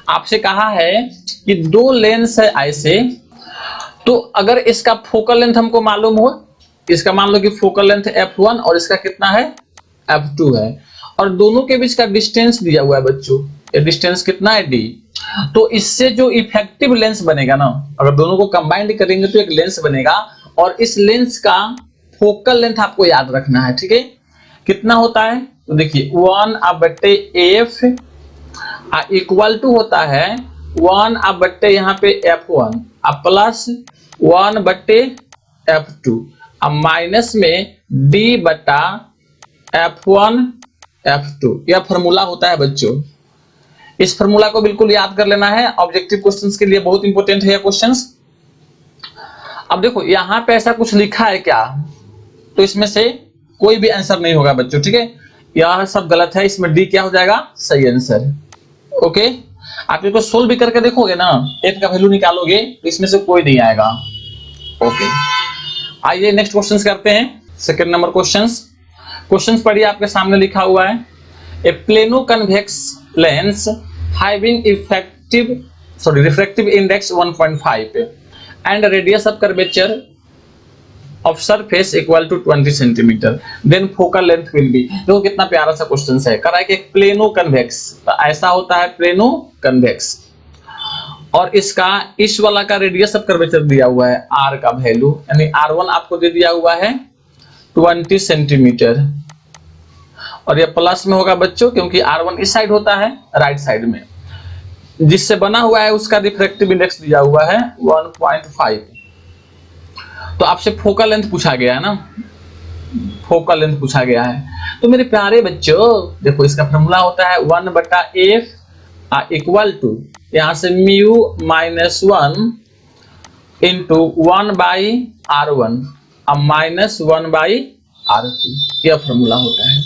आपसे कहा है कि दो लेंस है ऐसे, तो अगर इसका फोकल लेंथ हमको मालूम हो, इसका मान लो कि फोकल लेंथ f1 और इसका कितना है f2 है, और दोनों के बीच का डिस्टेंस दिया हुआ है बच्चों, ये डिस्टेंस कितना है d, तो इससे जो इफेक्टिव लेंस बनेगा ना, अगर दोनों को कंबाइंड करेंगे तो एक लेंस बनेगा, और इस लेंस का फोकल लेंथ आपको याद रखना है, ठीक है। कितना होता है तो देखिए 1/f इक्वल टू होता है 1/, यहाँ पे f1 अब प्लस 1/f2 अब माइनस में d/f1 f2, यह फॉर्मूला होता है बच्चों। इस फॉर्मूला को बिल्कुल याद कर लेना है, ऑब्जेक्टिव क्वेश्चंस के लिए बहुत इंपॉर्टेंट है ये क्वेश्चंस। अब देखो यहाँ पे ऐसा कुछ लिखा है क्या, तो इसमें से कोई भी आंसर नहीं होगा बच्चों, ठीक है। यह सब गलत है, इसमें डी क्या हो जाएगा सही आंसर। ओके, आप इसको सोल्व भी करके देखोगे ना, एफ का वैल्यू निकालोगे तो इसमें से कोई नहीं आएगा। ओके, आइए नेक्स्ट क्वेश्चंस करते हैं। सेकंड नंबर क्वेश्चंस पढ़िए, आपके सामने लिखा हुआ है a plano convex lens having refractive index 1.5 and radius of curvature of surface equal to 20 cm, then focal length will be। देखो कितना प्यारा सा क्वेश्चन है, करा है कि प्लेनो कन्वेक्स, तो ऐसा होता है प्लेनो कन्वेक्स, और इसका इस वाला का रेडियस ऑफ कर्वेचर दिया हुआ है r का वैल्यू, यानी r1 आपको दे दिया हुआ है 20 सेंटीमीटर, और ये प्लस में होगा बच्चों क्योंकि r1 इस साइड होता है राइट साइड में, जिससे बना हुआ है उसका रिफ्रैक्टिव इंडेक्स दिया हुआ है 1.5। तो आपसे फोकल लेंथ पूछा गया है ना, फोकल लेंथ पूछा गया है, तो मेरे प्यारे बच्चों देखो इसका फॉर्मूला होता है 1/f इक्वल टू यहां से म्यू माइनस 1 इंटू 1/r1 अब माइनस 1/r2, यह फॉर्मूला होता है।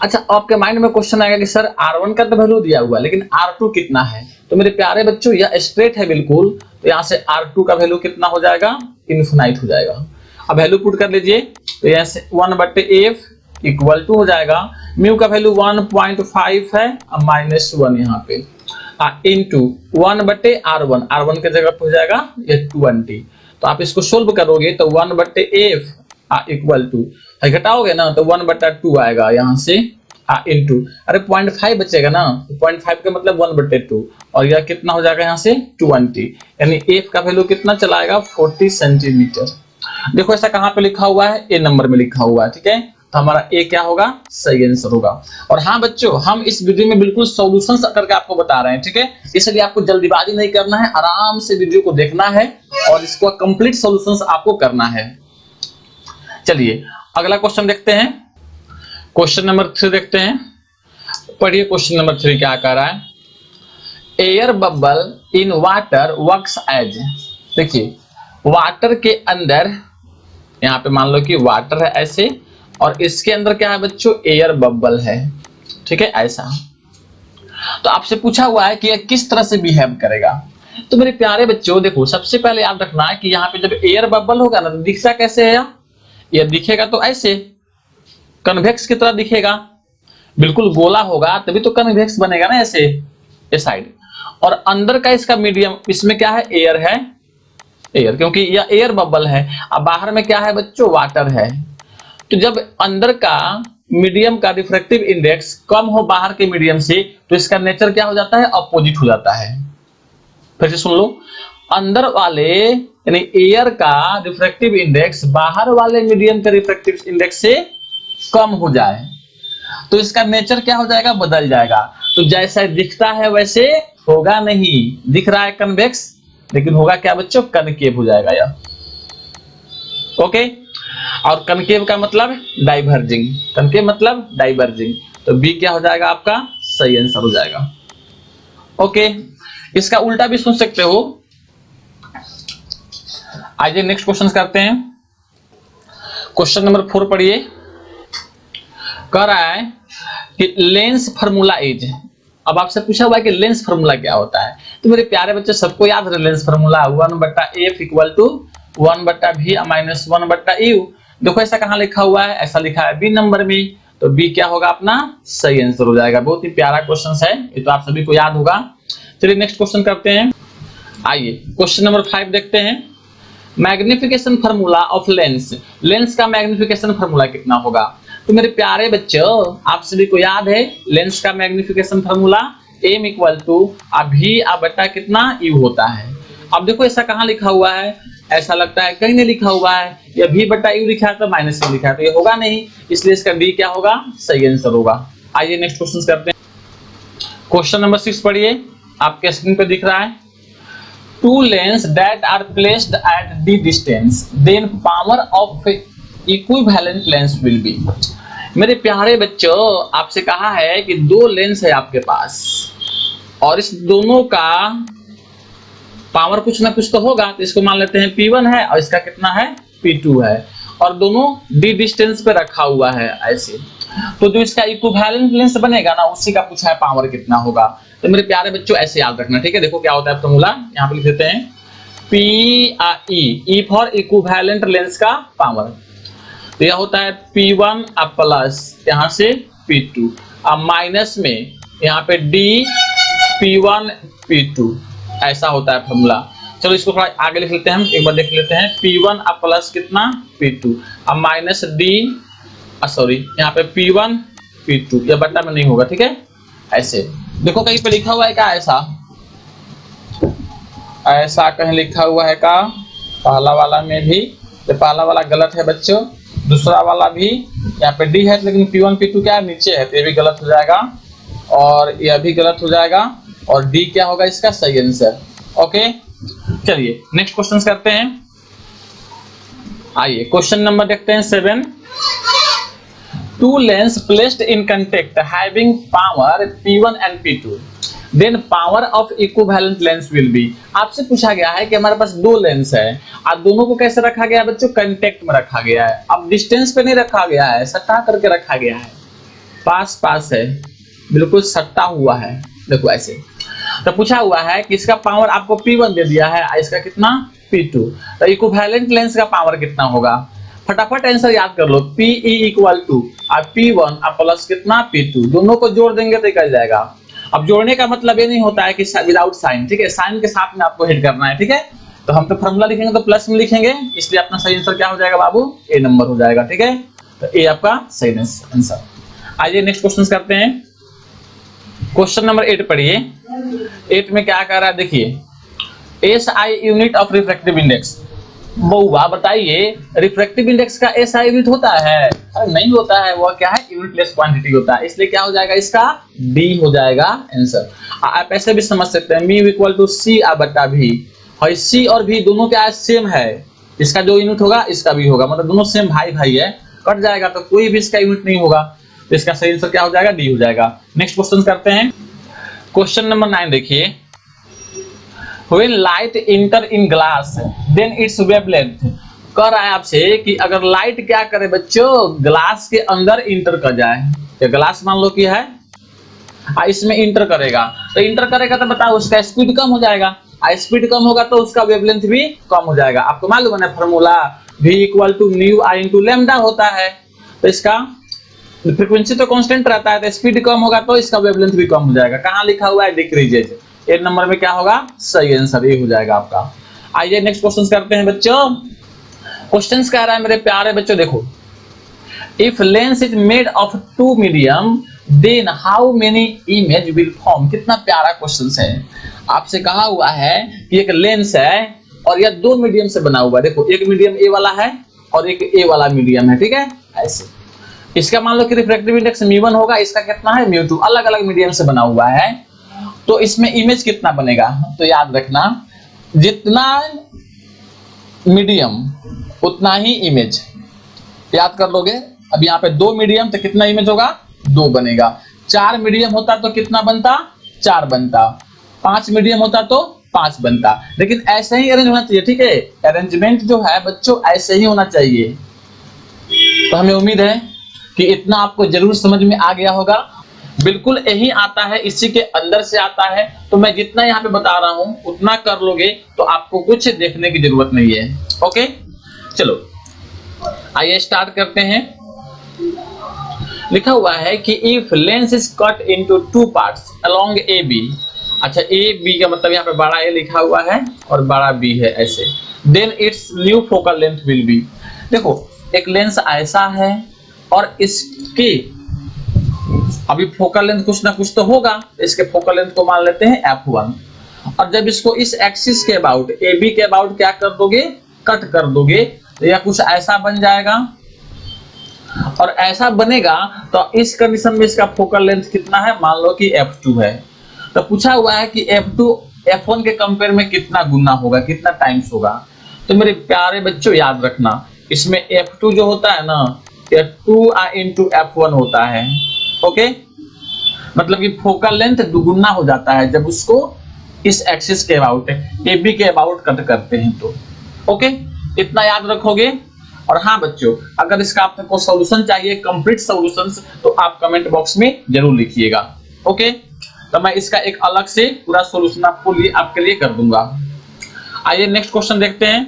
अच्छा, आपके माइंड में क्वेश्चन आएगा कि सर R1 का तो वैल्यू दिया हुआ है लेकिन R2 कितना है, तो मेरे प्यारे बच्चों यह स्ट्रेट है बिल्कुल, तो यहाँ से R2 का वैल्यू कितना हो जाएगा इनफिनाइट हो जाएगा। अब वैल्यू पुट कर लीजिए, तो यहाँ से 1/f इक्वल टू हो जाएगा म्यू का वैल्यू 1.5 है अब माइनस 1 यहाँ पे इंटू 1/r1, r1 के जगह पे हो जाएगा ये 20। तो आप इसको सोल्व करोगे तो 1/f इक्वल टू घटाओगे ना तो 1/2 आएगा यहाँ से इंटू, अरे 0.5 बचेगा ना, 0.5 का मतलब 1/2, और यह कितना हो जाएगा यहाँ से 20, यानी f का वैल्यू कितना चला आएगा 40 सेंटीमीटर। देखो ऐसा कहाँ पे लिखा हुआ है, ए नंबर में लिखा हुआ है, ठीक है, तो हमारा ए क्या होगा सही आंसर होगा। और हाँ बच्चों, हम इस वीडियो में बिल्कुल सॉल्यूशंस करके आपको बता रहे हैं, ठीक है, इसलिए आपको जल्दीबाजी नहीं करना है, आराम से वीडियो को देखना है और इसको कंप्लीट सॉल्यूशंस आपको करना है। चलिए अगला क्वेश्चन देखते हैं, क्वेश्चन नंबर 3 देखते हैं, पढ़िए क्वेश्चन नंबर 3 क्या कह रहा है, air bubble in water works as. देखिए वाटर के अंदर, यहाँ पे मान लो कि वाटर है ऐसे, और इसके अंदर क्या है बच्चों एयर बबल है, ठीक है ऐसा। तो आपसे पूछा हुआ है कि यह किस तरह से बिहेव करेगा। तो मेरे प्यारे बच्चों देखो, सबसे पहले याद रखना है कि यहाँ पे जब एयर बबल होगा ना तो दिखता कैसे है, यह दिखेगा तो ऐसे कन्वेक्स की तरह दिखेगा, बिल्कुल गोला होगा तभी तो कन्वेक्स बनेगा ना ऐसे, ये साइड, और अंदर का इसका मीडियम, इसमें क्या है एयर है, एयर क्योंकि यह एयर बबल है, अब बाहर में क्या है बच्चों वाटर है। तो जब अंदर का मीडियम का रिफ्रैक्टिव इंडेक्स कम हो बाहर के मीडियम से, तो इसका नेचर क्या हो जाता है अपोजिट हो जाता है। फिर से सुन लो, अंदर वाले यानी एयर का रिफ्रैक्टिव इंडेक्स बाहर वाले मीडियम के रिफ्रैक्टिव इंडेक्स से कम हो जाए तो इसका नेचर क्या हो जाएगा बदल जाएगा। तो जैसा दिखता है वैसे होगा नहीं, दिख रहा है कन्वेक्स लेकिन होगा क्या बच्चों कनकेव हो जाएगा यह। ओके, और कनकेव का मतलब डाइवर्जिंग, कनकेव मतलब डाइवर्जिंग, तो बी क्या हो जाएगा आपका सही आंसर हो जाएगा। ओके, इसका उल्टा भी सुन सकते हो। आइए नेक्स्ट क्वेश्चन करते हैं, क्वेश्चन नंबर 4 पढ़िए, कह रहा है कि लेंस फार्मूला इज। अब आपसे पूछा हुआ है कि लेंस फार्मूला क्या होता है, तो मेरे प्यारे बच्चे सबको याद है lens formula 1/f = 1/v - 1/u। देखो ऐसा कहाँ लिखा हुआ है, ऐसा लिखा है बी नंबर में, तो बी क्या होगा अपना सही आंसर हो जाएगा। बहुत ही प्यारा क्वेश्चन है, ये तो आप सभी को याद होगा। चलिए नेक्स्ट क्वेश्चन करते हैं। आइए क्वेश्चन नंबर 5 देखते हैं। Magnification formula of lens, lens का मैग्निफिकेशन फार्मूला कितना होगा? तो मेरे प्यारे बच्चों आप सभी को याद है लेंस का मैग्निफिकेशन फार्मूला m = v/बटा कितना u होता है। अब देखो ऐसा कहाँ लिखा हुआ है, ऐसा लगता है कहीं नहीं लिखा हुआ है, या v/u लिखा है तो -u लिखा है, तो ये होगा नहीं, इसलिए इसका b क्या होगा सही आंसर होगा। आइए नेक्स्ट क्वेश्चन करते हैं। क्वेश्चन नंबर 6 पढ़िए, आपके स्क्रीन पे दिख रहा है। Two lenses that are placed at the distance, then power of equivalent lens will be। मेरे प्यारे बच्चों आपसे कहा है कि दो लेंस है आपके पास और इस दोनों का पावर कुछ ना कुछ तो होगा, तो इसको मान लेते हैं P1 है और इसका कितना है P2 है, और दोनों डी डिस्टेंस पे रखा हुआ है ऐसे। तो जो इसका इक्विवेलेंट लेंस बनेगा ना उसी का पूछा है पावर कितना होगा। तो मेरे प्यारे बच्चों ऐसे याद रखना, ठीक है। देखो क्या होता है फॉर्मूला, यहाँ पे लिख देते हैं P फॉर इक्विवेलेंट लेंस का पावर, तो यह होता है P1 अब प्लस यहाँ से P2 अब माइनस में यहाँ पे D P1 P2, ऐसा होता है फॉर्मूला। चलो इसको थोड़ा आगे लिख लेते हैं, हम एक बार देख लेते हैं। P1 अब प्लस कितना P2 अब माइनस D, सॉरी यहाँ पे P1 P2, ये बट्टा में नहीं होगा, ठीक है। ऐसे देखो कहीं पे लिखा हुआ है क्या, ऐसा कहीं लिखा हुआ है का पहला वाला में भी, तो पहला वाला गलत है बच्चों, दूसरा वाला भी यहाँ पे D है लेकिन P1 P2 क्या है नीचे है, तो ये भी गलत हो जाएगा और यह भी गलत हो जाएगा, और D क्या होगा इसका सही आंसर। ओके चलिए नेक्स्ट क्वेश्चन करते हैं। आइए क्वेश्चन नंबर देखते हैं 7। Two lenses placed in contact having power P1 and P2, then power of equivalent lens will be। आपसे पूछा गया है कि हमारे पास दो लेंस है और दोनों को कैसे रखा गया है बच्चों, कंटेक्ट में रखा गया है। अब डिस्टेंस पे नहीं रखा गया है, सट्टा करके रखा गया है, पास पास है, बिल्कुल सट्टा हुआ है, देखो ऐसे। तो पूछा हुआ है कि इसका पावर आपको P1 दे दिया है, इसका कितना P2, तो इक्विवेलेंट लेंस का पावर कितना होगा। फटाफट आंसर याद कर लो, PE = P1 प्लस कितना P2, दोनों को जोड़ देंगे तो निकल जाएगा। अब जोड़ने का मतलब ये नहीं होता है कि विदाउट साइन, ठीक है, साइन के साथ में आपको हिट करना है, ठीक है। तो हम तो फॉर्मूला लिखेंगे तो प्लस में लिखेंगे, इसलिए अपना सही आंसर क्या हो जाएगा बाबू, ए नंबर हो जाएगा, ठीक है। तो ए आपका सही आंसर। आइए नेक्स्ट क्वेश्चन करते हैं। क्वेश्चन नंबर 8 पढ़िए। 8 में क्या कह रहा है देखिए, SI unit of refractive index. बउआ बताइए रिफ्रैक्टिव इंडेक्स का SI यूनिट होता है? अरे नहीं होता है, वो क्या है यूनिटलेस क्वांटिटी होता है, इसलिए क्या हो जाएगा इसका D हो जाएगा आंसर। आप ऐसे भी समझ सकते हैं μ = C/V, और C और V दोनों क्या है सेम है, इसका जो यूनिट होगा इसका भी होगा, मतलब दोनों सेम भाई भाई है, कट जाएगा तो कोई भी इसका यूनिट नहीं होगा, तो इसका सही आंसर क्या हो जाएगा D हो जाएगा। नेक्स्ट क्वेश्चन करते हैं। क्वेश्चन नंबर 9 देखिए, When light enter in glass, then its wavelength। कह रहा है आपसे कि अगर लाइट क्या करे बच्चों, ग्लास के अंदर इंटर कर जाए, तो ग्लास मान लो कि है इसमें इंटर करेगा, तो इंटर करेगा तो बताओ उसका स्पीड कम हो जाएगा, स्पीड कम होगा तो उसका वेवलेंथ भी कम हो जाएगा। आपको मालूम है फॉर्मूला V = μI × लैम्डा होता है, तो इसका फ्रीक्वेंसी तो कांस्टेंट रहता है, तो स्पीड कम होगा तो इसका वेवलेंथ भी कम हो जाएगा। कहाँ लिखा हुआ है डिक्रीजेज, 8 नंबर में क्या होगा सही आंसर ये हो जाएगा आपका। आइए नेक्स्ट क्वेश्चन करते हैं बच्चों। क्वेश्चंस कह रहा है मेरे प्यारे बच्चों देखो, if lens is made of 2 medium then how many image will form. कितना प्यारा क्वेश्चन है। आपसे कहा हुआ है कि एक लेंस है और यह 2 मीडियम से बना हुआ है, देखो एक मीडियम ए वाला है और एक ए वाला मीडियम है, ठीक है ऐसे। इसका मान लो कि रिफ्रैक्टिव इंडेक्स μ1 होगा, इसका कितना है μ2, अलग अलग मीडियम से बना हुआ है, तो इसमें इमेज कितना बनेगा। तो याद रखना जितना मीडियम उतना ही इमेज, याद कर लोगे। अब यहाँ पे 2 मीडियम तो कितना इमेज होगा 2 बनेगा, 4 मीडियम होता तो कितना बनता 4 बनता, 5 मीडियम होता तो 5 बनता, लेकिन ऐसे ही अरेंज होना चाहिए, ठीक है। अरेंजमेंट जो है बच्चों ऐसे ही होना चाहिए। तो हमें उम्मीद है कि इतना आपको जरूर समझ में आ गया होगा। बिल्कुल यही आता है, इसी के अंदर से आता है। तो मैं जितना यहाँ पे बता रहा हूँ उतना कर लोगे तो आपको कुछ देखने की जरूरत नहीं है। ओके, चलो आइए स्टार्ट करते हैं। लिखा हुआ है कि if lens is cut into two parts along A B. अच्छा, ए बी का मतलब यहाँ पे बड़ा ए लिखा हुआ है और बड़ा बी है ऐसे, then its new focal length will be. देखो एक लेंस ऐसा है और इसके अभी फोकल लेंथ कुछ ना कुछ तो होगा, इसके फोकल लेंथ को मान लेते हैं f1। और जब इसको इस एक्सिस के अबाउट ए बी के अबाउट क्या कर दोगे, कट कर दोगे, तो यह कुछ ऐसा बन जाएगा। और ऐसा बनेगा तो इस कंडीशन में इसका फोकल लेंथ कितना है, मान लो कि f2 है। तो पूछा हुआ है कि f2 f1 के कंपेयर में कितना गुना होगा, कितना टाइम्स होगा। तो मेरे प्यारे बच्चों याद रखना, इसमें f2 जो होता है ना, यह 2 into f1 होता है। ओके, मतलब कि फोकल लेंथ दुगुना हो जाता है जब उसको इस एक्सिस के अबाउट ए बी के अबाउट कट करते हैं तो। ओके, इतना याद रखोगे। और हाँ बच्चों, अगर इसका आपको सॉल्यूशन चाहिए, कंप्लीट सॉल्यूशंस, तो आप कमेंट बॉक्स में जरूर लिखिएगा। ओके, तो मैं इसका एक अलग से पूरा सॉल्यूशन आपके लिए कर दूंगा। आइए नेक्स्ट क्वेश्चन देखते हैं।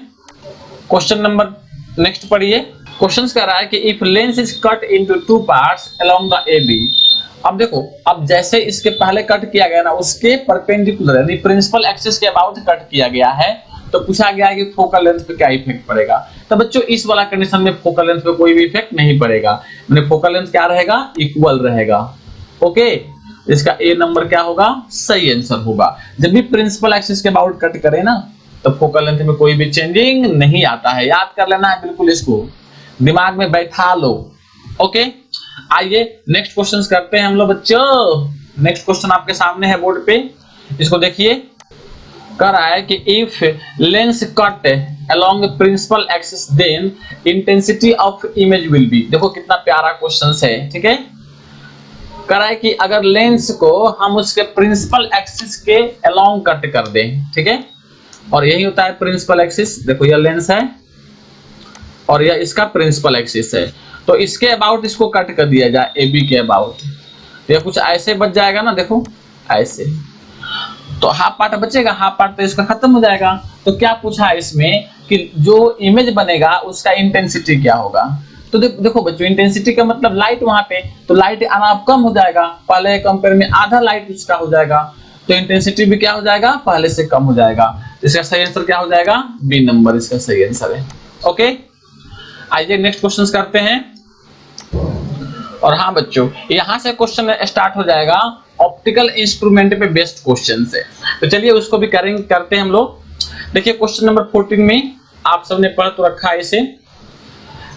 क्वेश्चन नंबर नेक्स्ट पढ़िए। क्वेश्चन कह रहा है कि if lens is cut into two parts along the A B. अब देखो, अब जैसे इसके पहले कट किया गया ना, उसके परपेंडिकुलर यानी प्रिंसिपल एक्सिस के अबाउट कट किया गया है, तो पूछा गया है कि फोकल लेंथ पे क्या इफेक्ट पड़ेगा। तो बच्चों इस वाला कंडीशन में फोकल लेंथ पे कोई भी इफेक्ट नहीं पड़ेगा, मैंने फोकल लेंथ क्या रहेगा, इक्वल रहेगा। ओके, इसका ए नंबर क्या होगा, सही आंसर होगा। जब भी प्रिंसिपल एक्सिस के अबाउट कट करें ना, तो फोकल लेंथ में कोई भी चेंजिंग नहीं आता है। याद कर लेना है, बिल्कुल इसको दिमाग में बैठा लो। ओके, आइए नेक्स्ट क्वेश्चन करते हैं हम लोग बच्चों। नेक्स्ट क्वेश्चन आपके सामने है बोर्ड पे, इसको देखिए। कह रहा है कि if lens cut along principal axis then intensity of image will be. देखो कितना प्यारा क्वेश्चन है, ठीक है। कह रहा है कि अगर लेंस को हम उसके प्रिंसिपल एक्सिस के अलोंग कट कर दें, ठीक है, और यही होता है प्रिंसिपल एक्सिस। देखो यह लेंस है और यह इसका प्रिंसिपल एक्सिस है, तो इसके अबाउट इसको कट कर दिया जाए ए बी के अबाउट, तो यह कुछ ऐसे बच जाएगा ना, देखो ऐसे। तो हाफ पार्ट बचेगा, हाफ पार्ट तो इसका खत्म हो जाएगा। तो क्या पूछा है इसमें कि जो इमेज बनेगा उसका इंटेंसिटी क्या होगा। तो देखो बच्चों, इंटेंसिटी का मतलब लाइट वहां पे, तो लाइट आना अब कम हो जाएगा, पहले कंपेयर में आधा लाइट उसका हो जाएगा, तो इंटेंसिटी भी क्या हो जाएगा, पहले से कम हो जाएगा। तो इसका सही आंसर क्या हो जाएगा, बी नंबर इसका सही आंसर है। ओके, आइए नेक्स्ट क्वेश्चन करते हैं। और हाँ बच्चों, यहां से क्वेश्चन स्टार्ट हो जाएगा ऑप्टिकल इंस्ट्रूमेंट पे बेस्ड क्वेश्चन से। तो चलिए उसको भी करते हैं हम लोग। देखिए क्वेश्चन नंबर 14 में आप सबने पढ़ तो रखा है इसे।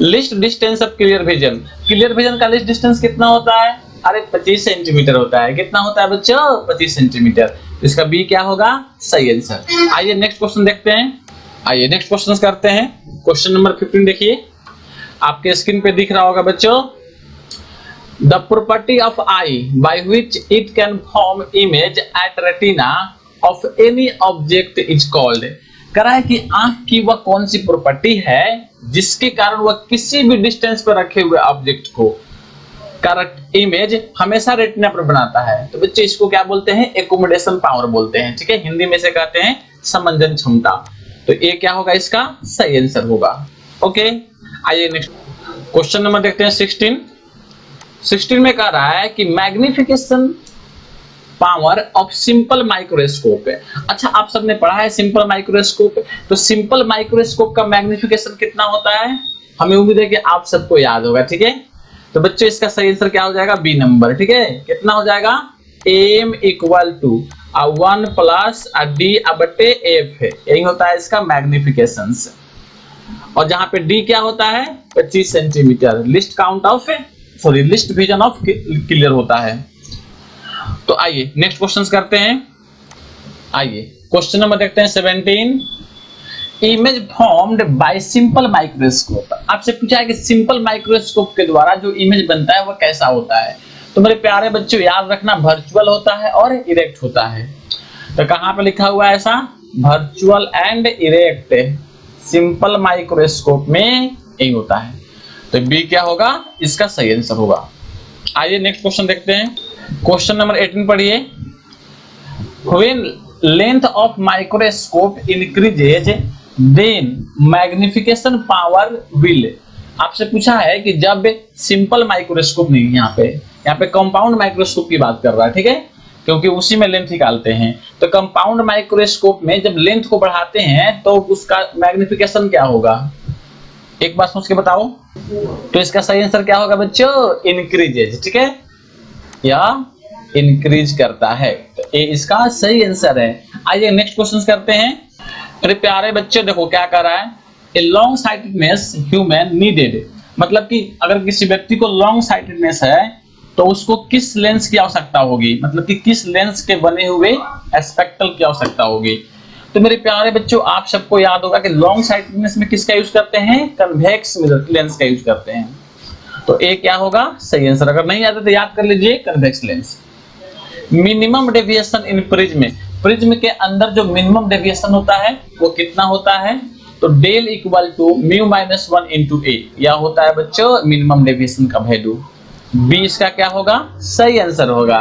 List distance of clear vision. Clear vision का लिस्ट डिस्टेंस कितना होता है, अरे 25 सेंटीमीटर होता है। कितना होता है बच्चों, 25 सेंटीमीटर। इसका बी क्या होगा, सही आंसर। आइए नेक्स्ट क्वेश्चन देखते हैं। आइए नेक्स्ट क्वेश्चन करते हैं। क्वेश्चन नंबर 15 देखिए, आपके स्क्रीन पे दिख रहा होगा बच्चों। The property of eye by which it can form image at retina of any object is called। कह रहा है कि आंख की वह कौन सी प्रॉपर्टी है जिसके कारण वह किसी भी डिस्टेंस पर रखे हुए ऑब्जेक्ट को करेक्ट इमेज हमेशा रेटिना पर बनाता है। तो बच्चे इसको क्या बोलते हैं, एकोमोडेशन पावर बोलते हैं, ठीक है। हिंदी में से कहते हैं समंजन क्षमता। तो ये क्या होगा, इसका सही आंसर होगा। ओके, आइए नेक्स्ट क्वेश्चन नंबर देखते हैं 16 में कह रहा है कि magnification power of simple microscope है। अच्छा, आप सबने पढ़ा है सिंपल माइक्रोस्कोप, तो सिंपल माइक्रोस्कोप का मैग्निफिकेशन कितना होता है, हमें उम्मीद है कि आप सबको याद होगा, ठीक है। तो बच्चों इसका सही आंसर क्या हो जाएगा, बी नंबर, ठीक है। कितना हो जाएगा, M equal to 1 plus D बटे एफ है, यही होता है इसका मैग्निफिकेशन। और जहां पे डी क्या होता है, 25 centimetre, list count of list vision of clear होता है। तो आइए नेक्स्ट क्वेश्चन करते हैं। आइए क्वेश्चन नंबर देखते हैं 17। Image formed by simple microscope. आपसे पूछा है कि सिंपल माइक्रोस्कोप के द्वारा जो इमेज बनता है वह कैसा होता है। तो मेरे प्यारे बच्चों याद रखना, वर्चुअल होता है और इरेक्ट होता है। तो कहां पे लिखा हुआ है ऐसा, virtual and erect simple microscope में यही होता है। तो बी क्या होगा, इसका सही आंसर होगा। आइए नेक्स्ट क्वेश्चन देखते हैं। क्वेश्चन नंबर 18 पढ़िए। When length of microscope increases then magnification power will. आपसे पूछा है कि जब सिंपल माइक्रोस्कोप नहीं, यहाँ पे कंपाउंड माइक्रोस्कोप की बात कर रहा है, ठीक है, क्योंकि उसी में लेंथ निकालते हैं। तो कंपाउंड माइक्रोस्कोप में जब लेंथ को बढ़ाते हैं तो उसका मैग्निफिकेशन क्या होगा, एक बार सोच के बताओ। तो इसका सही आंसर क्या होगा बच्चों, इंक्रीजेज, ठीक है, या इंक्रीज करता है। तो ये इसका सही आंसर है। आइए नेक्स्ट क्वेश्चन करते हैं। अरे प्यारे बच्चे देखो क्या कर रहा है, a long sightedness human needed, मतलब कि अगर किसी व्यक्ति को लॉन्ग साइटेडनेस है तो उसको किस लेंस की आवश्यकता होगी, मतलब कि किस लेंस के बने हुए स्पेक्ट्रल की आवश्यकता होगी। तो मेरे प्यारे बच्चों आप सबको याद होगा कि लॉन्ग साइटेडनेस में किसका यूज करते हैं, कन्वेक्स लेंस का यूज करते हैं। तो ए क्या होगा सही आंसर, अगर नहीं आता तो याद कर लीजिए कन्वेक्स लेंस। मिनिमम डेविएशन इन प्रिज्म, प्रिज्म के अंदर जो मिनिमम डेविएशन होता है वो कितना होता है, तो del equal to mu minus 1 into A, यह होता है बच्चों मिनिमम डेविएशन का वैल्यू। बी इसका क्या होगा सही आंसर होगा।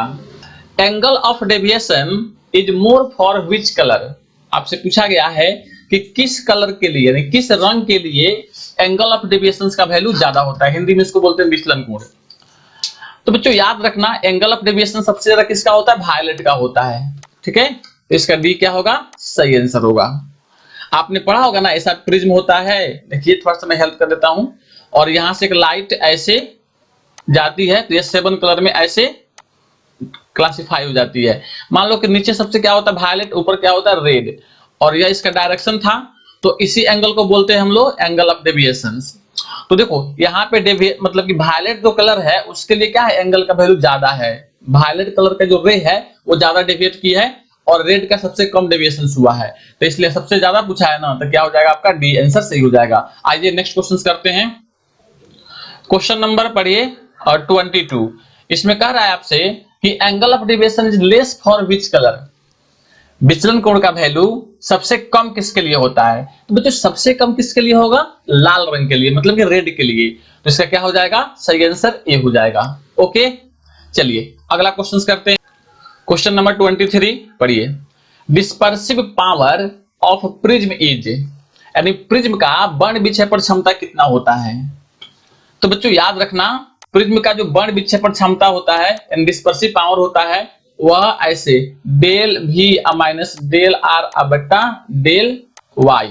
Angle of deviation is more for which colour, आपसे पूछा गया है कि किस कलर के लिए यानी किस रंग के लिए एंगल ऑफ डेविएशन का वैल्यू ज्यादा होता है, हिंदी में इसको बोलते हैं विचलन कोण। तो बच्चों याद रखना एंगल ऑफ डेविएशन सबसे ज्यादा किसका होता है, वायलेट का होता है, ठीक है। तो इसका डी क्या होगा सही आंसर होगा। आपने पढ़ा होगा ना ऐसा प्रिज्म होता है, देखिए थोड़ा सा मैं हेल्प कर देता हूं, और यहां से एक लाइट ऐसे जाती है तो ये 7 कलर में ऐसे क्लासिफाई हो जाती है। मान लो कि नीचे सबसे क्या होता है वायलेट, ऊपर क्या होता है रेड, और यह इसका डायरेक्शन था, तो इसी एंगल को बोलते हैं हम लोग एंगल ऑफ डेविएशन। तो देखो यहाँ पे मतलब कि वायलेट जो कलर है उसके लिए क्या है एंगल का वैल्यू ज्यादा है, वायलेट कलर का जो रे है वो ज्यादा डेविएट की है और रेड का सबसे कम डेविएशन हुआ है, तो इसलिए सबसे ज्यादा पूछा है ना, तो क्या हो जाएगा आपका डी आंसर सही हो जाएगा। आइए नेक्स्ट क्वेश्चन करते हैं। क्वेश्चन नंबर पढ़िए और 22, इसमें कह रहा है आपसे कि angle of deviation is less for which colour, विचलन कोण का वैल्यू सबसे कम किसके लिए होता है। तो बच्चों सबसे कम किसके लिए होगा, लाल रंग के लिए, मतलब कि रेड के लिए। तो इसका क्या हो जाएगा सही आंसर ए हो जाएगा। ओके चलिए अगला क्वेश्चन करते हैं। क्वेश्चन नंबर 23 पढ़िए। Dispersive power of prism is, यानी प्रिज्म का वर्ण विक्षेपण क्षमता कितना होता है। तो बच्चों याद रखना प्रिज्म का जो वर्ण विक्षेपण क्षमता होता है डिस्पर्सिव पावर होता है वह ऐसे del V minus del R बट्टा डेल वाई।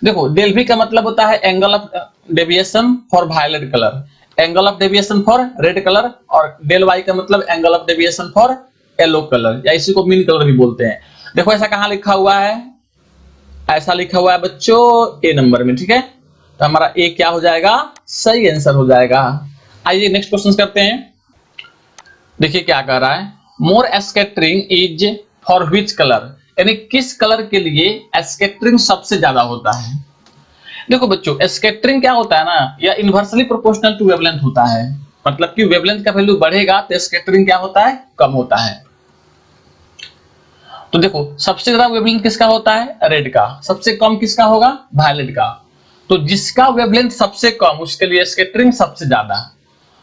देखो डेल वी का मतलब होता है angle of deviation for violet colour, angle of deviation for red colour, और डेल वाई का मतलब angle of deviation for yellow colour, या इसी को मीन कलर भी बोलते हैं। देखो ऐसा कहां लिखा हुआ है, ऐसा लिखा हुआ है बच्चों ए नंबर में, ठीक है। तो हमारा ए क्या हो जाएगा सही आंसर हो जाएगा। आइए नेक्स्ट क्वेश्चन करते हैं। देखिए क्या कह रहा है, more scattering is for which colour, यानी किस कलर के लिए स्कैटरिंग सबसे ज्यादा होता है। देखो बच्चों स्कैटरिंग क्या होता है ना, यह इनवर्सली प्रोपोर्शनल टू वेवलेंथ होता है, मतलब कि वेवलेंथ का वैल्यू बढ़ेगा तो स्कैटरिंग क्या होता है कम होता है। तो देखो सबसे ज्यादा वेवलेंथ किसका होता है रेड का, सबसे कम किसका होगा वायलेट का। तो जिसका वेवलेंथ सबसे कम उसके लिए स्कैटरिंग सबसे ज्यादा,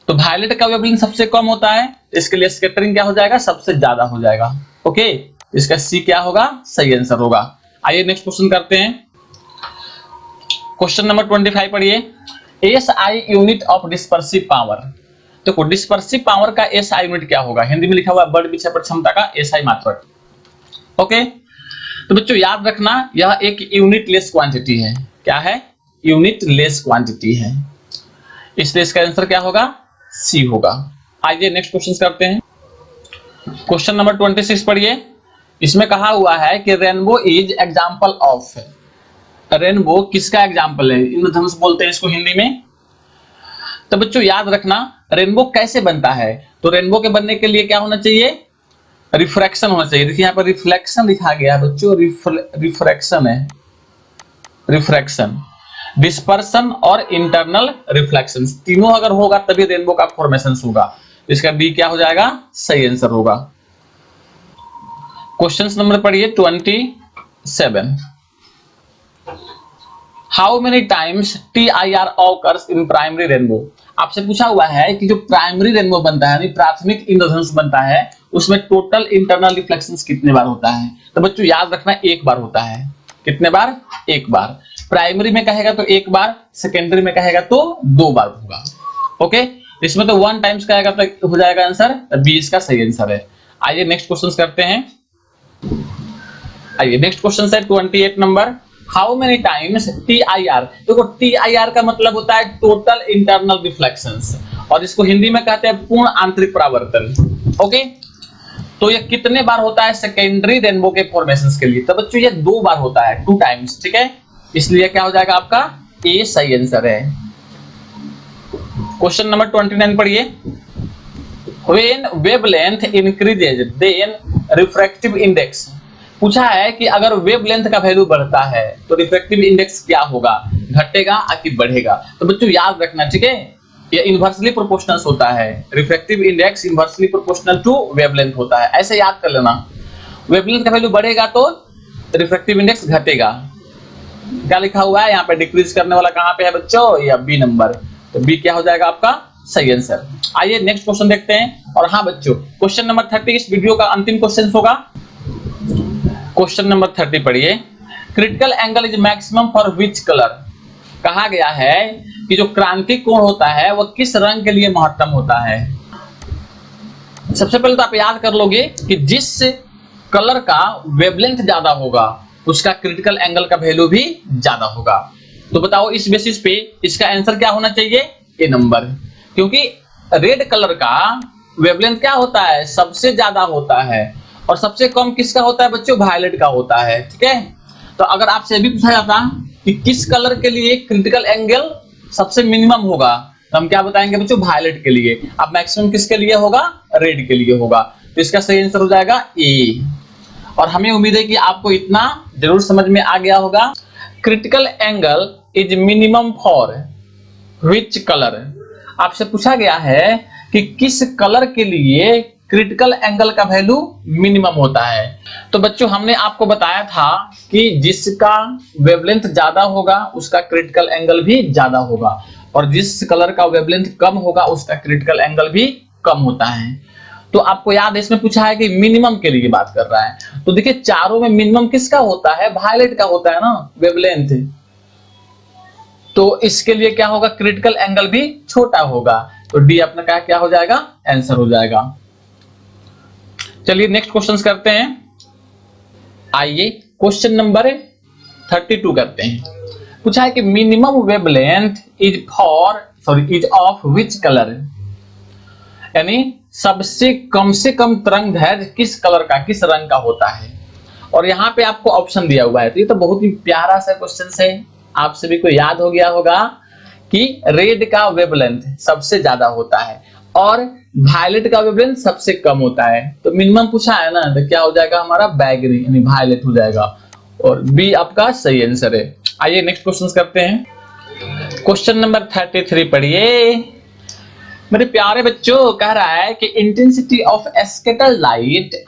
तो वायलेट का वेवलेंथ सबसे कम होता है इसके लिए स्कैटरिंग क्या हो जाएगा सबसे ज्यादा हो जाएगा। ओके इसका सी क्या होगा सही आंसर होगा। आइए नेक्स्ट क्वेश्चन करते हैं। क्वेश्चन नंबर 25 पढ़िए। SI unit of dispersive power, देखो डिस्पर्सिव पावर का एसआई यूनिट क्या होगा, हिंदी में लिखा हुआ है वर्ण विक्षेपण क्षमता का एसआई मात्रक। ओके तो बच्चों याद रखना यह एक यूनिट लेस क्वांटिटी है, क्या है यूनिट लेस क्वांटिटी है, इसलिए इसका आंसर क्या होगा सी होगा। आइए नेक्स्ट क्वेश्चन करते हैं। क्वेश्चन नंबर 26 पढ़िए। इसमें कहा हुआ है कि rainbow is example of, rainbow किसका एग्जांपल है, इंद्रधनुष बोलते हैं इसको हिंदी में। तो बच्चों याद रखना रेनबो कैसे बनता है, तो रेनबो के बनने के लिए क्या होना चाहिए रिफ्रैक्शन होना चाहिए। देखिए यहाँ पर रिफ्लेक्शन लिखा गया है बच्चों, रिफ्रैक्शन है, रिफ्रैक्शन, डिस्पर्शन और इंटरनल रिफ्लेक्शन, तीनों अगर होगा तभी रेनबो का फॉर्मेशन होगा। इसका डी क्या हो जाएगा सही आंसर होगा। क्वेश्चन नंबर पढ़िए 27। How many times TIR occurs in primary rainbow, आपसे पूछा हुआ है कि जो प्राइमरी रेनबो बनता है यानी प्राथमिक इंद्रधनुष बनता है उसमें टोटल इंटरनल रिफ्लेक्शंस कितने बार होता है? तो बच्चों याद रखना एक बार होता है। कितने बार? एक बार। प्राइमरी में कहेगा तो एक बार, सेकेंडरी में कहेगा तो 2 बार होगा। ओके, इसमें तो 1 टाइम्स कहेगा तो हो जाएगा आंसर, बी इसका सही आंसर है। आइए नेक्स्ट क्वेश्चन करते हैं। आइए नेक्स्ट क्वेश्चन है 28 number. How many times TIR, देखो TIR का मतलब होता है टोटल इंटरनल रिफ्लेक्शंस और इसको हिंदी में कहते हैं पूर्ण आंतरिक परावर्तन। ओके, तो ये कितने बार होता है सेकेंडरी रेनबो के फॉर्मेशंस के लिए? तो बच्चों ये 2 बार होता है, 2 टाइम्स, ठीक है, इसलिए क्या हो जाएगा आपका ए सही आंसर है। क्वेश्चन नंबर 29 पढ़िए। When wavelength increases, then refractive index, पूछा है कि अगर वेवलेंथ का वैल्यू बढ़ता है तो रिफ्रैक्टिव इंडेक्स क्या होगा, घटेगा कि बढ़ेगा? तो बच्चों याद रखना, ठीक है, ये इनवर्सली प्रोपोर्शनल होता है। Refractive index inversely proportional to wavelength होता है, ऐसे याद कर लेना। वेवलेंथ का वैल्यू बढ़ेगा तो रिफ्रैक्टिव इंडेक्स घटेगा। क्या लिखा हुआ है यहाँ पे? डिक्रीज करने वाला कहाँ पे है बच्चों? या बी नंबर, तो बी क्या हो जाएगा आपका सही आंसर। आइए नेक्स्ट क्वेश्चन देखते हैं। और हाँ बच्चों, क्वेश्चन नंबर 30 इस वीडियो का अंतिम क्वेश्चन होगा। क्वेश्चन नंबर 30 पढ़िए। Critical angle is maximum for which colour, कहा गया है कि जो क्रांतिक कोण होता है वह किस रंग के लिए महत्तम होता है? सबसे पहले तो आप याद कर लोगे कि जिस कलर का वेवलेंथ ज्यादा होगा उसका क्रिटिकल एंगल का वैल्यू भी ज्यादा होगा। तो बताओ इस बेसिस पे इसका आंसर क्या होना चाहिए? ए नंबर, क्योंकि रेड कलर का वेवलेंथ क्या होता है? सबसे ज्यादा होता है और सबसे कम किसका होता है बच्चों? वायलेट का होता है, ठीक है। तो अगर आपसे अभी पूछा जाता कि किस कलर के लिए क्रिटिकल एंगल सबसे मिनिमम होगा तो हम क्या बताएंगे बच्चों? वायलेट के लिए। अब मैक्सिमम किसके लिए होगा? रेड के लिए होगा। तो इसका सही आंसर हो जाएगा ए। और हमें उम्मीद है कि आपको इतना जरूर समझ में आ गया होगा। Critical angle is minimum for which colour, आपसे पूछा गया है कि किस कलर के लिए क्रिटिकल एंगल का वैल्यू मिनिमम होता है। तो बच्चों हमने आपको बताया था कि जिसका वेवलेंथ ज्यादा होगा उसका क्रिटिकल एंगल भी ज्यादा होगा और जिस कलर का वेवलेंथ कम होगा उसका क्रिटिकल एंगल भी कम होता है। तो आपको याद है इसमें पूछा है कि मिनिमम के लिए बात कर रहा है। तो देखिए चारों में मिनिमम किसका होता है? वायलेट का होता है ना वेवलेंथ। तो इसके लिए क्या होगा? क्रिटिकल एंगल भी छोटा होगा। तो डी अपना क्या हो जाएगा? आंसर हो जाएगा। चलिए नेक्स्ट क्वेश्चंस करते हैं। आइए क्वेश्चन नंबर 32 करते हैं। पूछा है कि minimum wavelength is of which colour, यानी सबसे कम तरंग दैर्घ्य किस कलर का, किस रंग का होता है? और यहाँ पे आपको ऑप्शन दिया हुआ है। तो ये तो बहुत ही प्यारा सा क्वेश्चन है, आप सभी को याद हो गया होगा कि रेड का वेवलेंथ सबसे ज्यादा होता है और वायलेट का वेवलेंथ सबसे कम होता है। तो मिनिमम पूछा है ना, तो क्या हो जाएगा हमारा? बैगनी यानी वायलेट हो जाएगा और बी आपका सही आंसर है। आइए नेक्स्ट क्वेश्चन करते हैं। क्वेश्चन नंबर 33 पढ़िए। मेरे प्यारे बच्चों, कह रहा है कि intensity of scattered light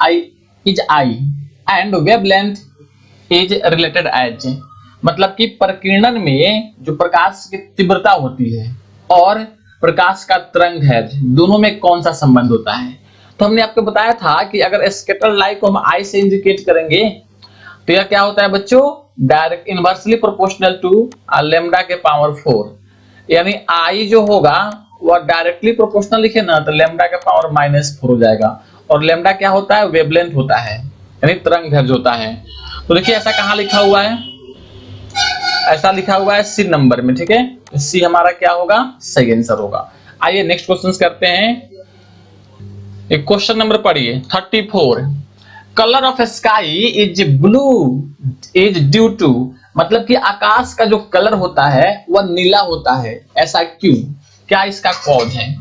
is I and wavelength is related as, मतलब कि प्रकीर्णन में जो प्रकाश की तीव्रता होती है और प्रकाश का तरंग दैर्घ्य दोनों में कौन सा संबंध होता है? तो हमने आपको बताया था कि अगर स्कैटर्ड लाइट को हम आई से इंडिकेट करेंगे तो यह क्या होता है बच्चों? Direct inversely proportional to lambda के पावर 4, यानी आई जो होगा वह डायरेक्टली प्रोपोर्शनल लिखे ना तो लैम्डा के पावर -4 हो जाएगा। और लैम्डा क्या होता है? वेवलेंथ होता है यानी तरंग दैर्घ्य होता है। तो देखिए ऐसा कहां लिखा हुआ है? ऐसा लिखा हुआ है सी नंबर में, ठीक है। सी हमारा क्या होगा? सही आंसर होगा। आइए नेक्स्ट क्वेश्चन करते हैं। एक क्वेश्चन नंबर पढ़िए 34। Colour of sky is blue is due to, मतलब कि आकाश का जो कलर होता है वह नीला होता है, ऐसा क्यों? क्या इसका कॉज है?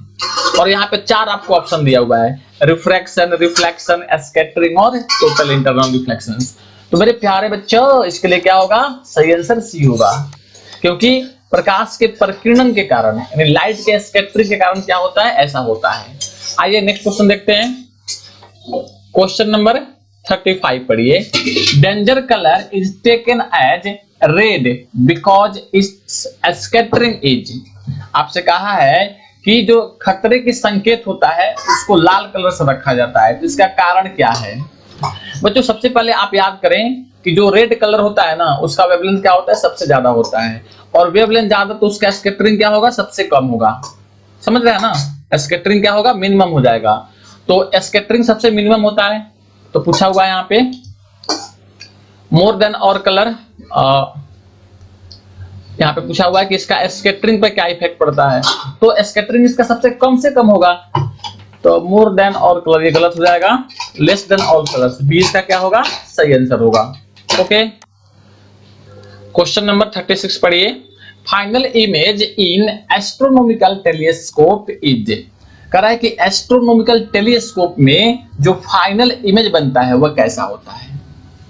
और यहाँ पे 4 आपको ऑप्शन दिया हुआ है, रिफ्रैक्शन, रिफ्लेक्शन, स्कैटरिंग और टोटल इंटरनल रिफ्लेक्शंस। तो मेरे प्यारे बच्चों इसके लिए क्या होगा? सही आंसर सी होगा, क्योंकि प्रकाश के प्रकीर्णन के कारण यानी लाइट के स्कैटरिंग के कारण क्या होता है? ऐसा होता है। आइए नेक्स्ट क्वेश्चन देखते हैं। क्वेश्चन नंबर 35 पढ़िए। Danger colour is taken as red because its scattering is, आपसे कहा है कि जो खतरे की संकेत होता है उसको लाल कलर से रखा जाता है। तो इसका कारण क्या है बच्चों? सबसे पहले आप याद करें कि जो रेड कलर होता है ना उसका वेवलेंथ क्या होता है? सबसे ज्यादा होता है, और वेवलेंथ ज्यादा तो उसका स्कैटरिंग क्या होगा? सबसे कम होगा। समझ रहे हैं ना? स्कैटरिंग क्या होगा? मिनिमम हो जाएगा। तो स्कैटरिंग सबसे मिनिमम होता है। तो पूछा हुआ है यहाँ पे मोर देन और कलर, यहाँ पे पूछा हुआ है कि इसका स्कैटरिंग पे क्या इफेक्ट पड़ता है। तो स्कैटरिंग इसका सबसे कम से कम होगा। तो मोर देन और कलर ये गलत हो जाएगा, less than all colours, B इसका क्या होगा? सही आंसर होगा। ओके, क्वेश्चन नंबर 36 पढ़िए। Final image in astronomical telescope is, कह रहा है कि एस्ट्रोनॉमिकल टेलीस्कोप में जो फाइनल इमेज बनता है वह कैसा होता है,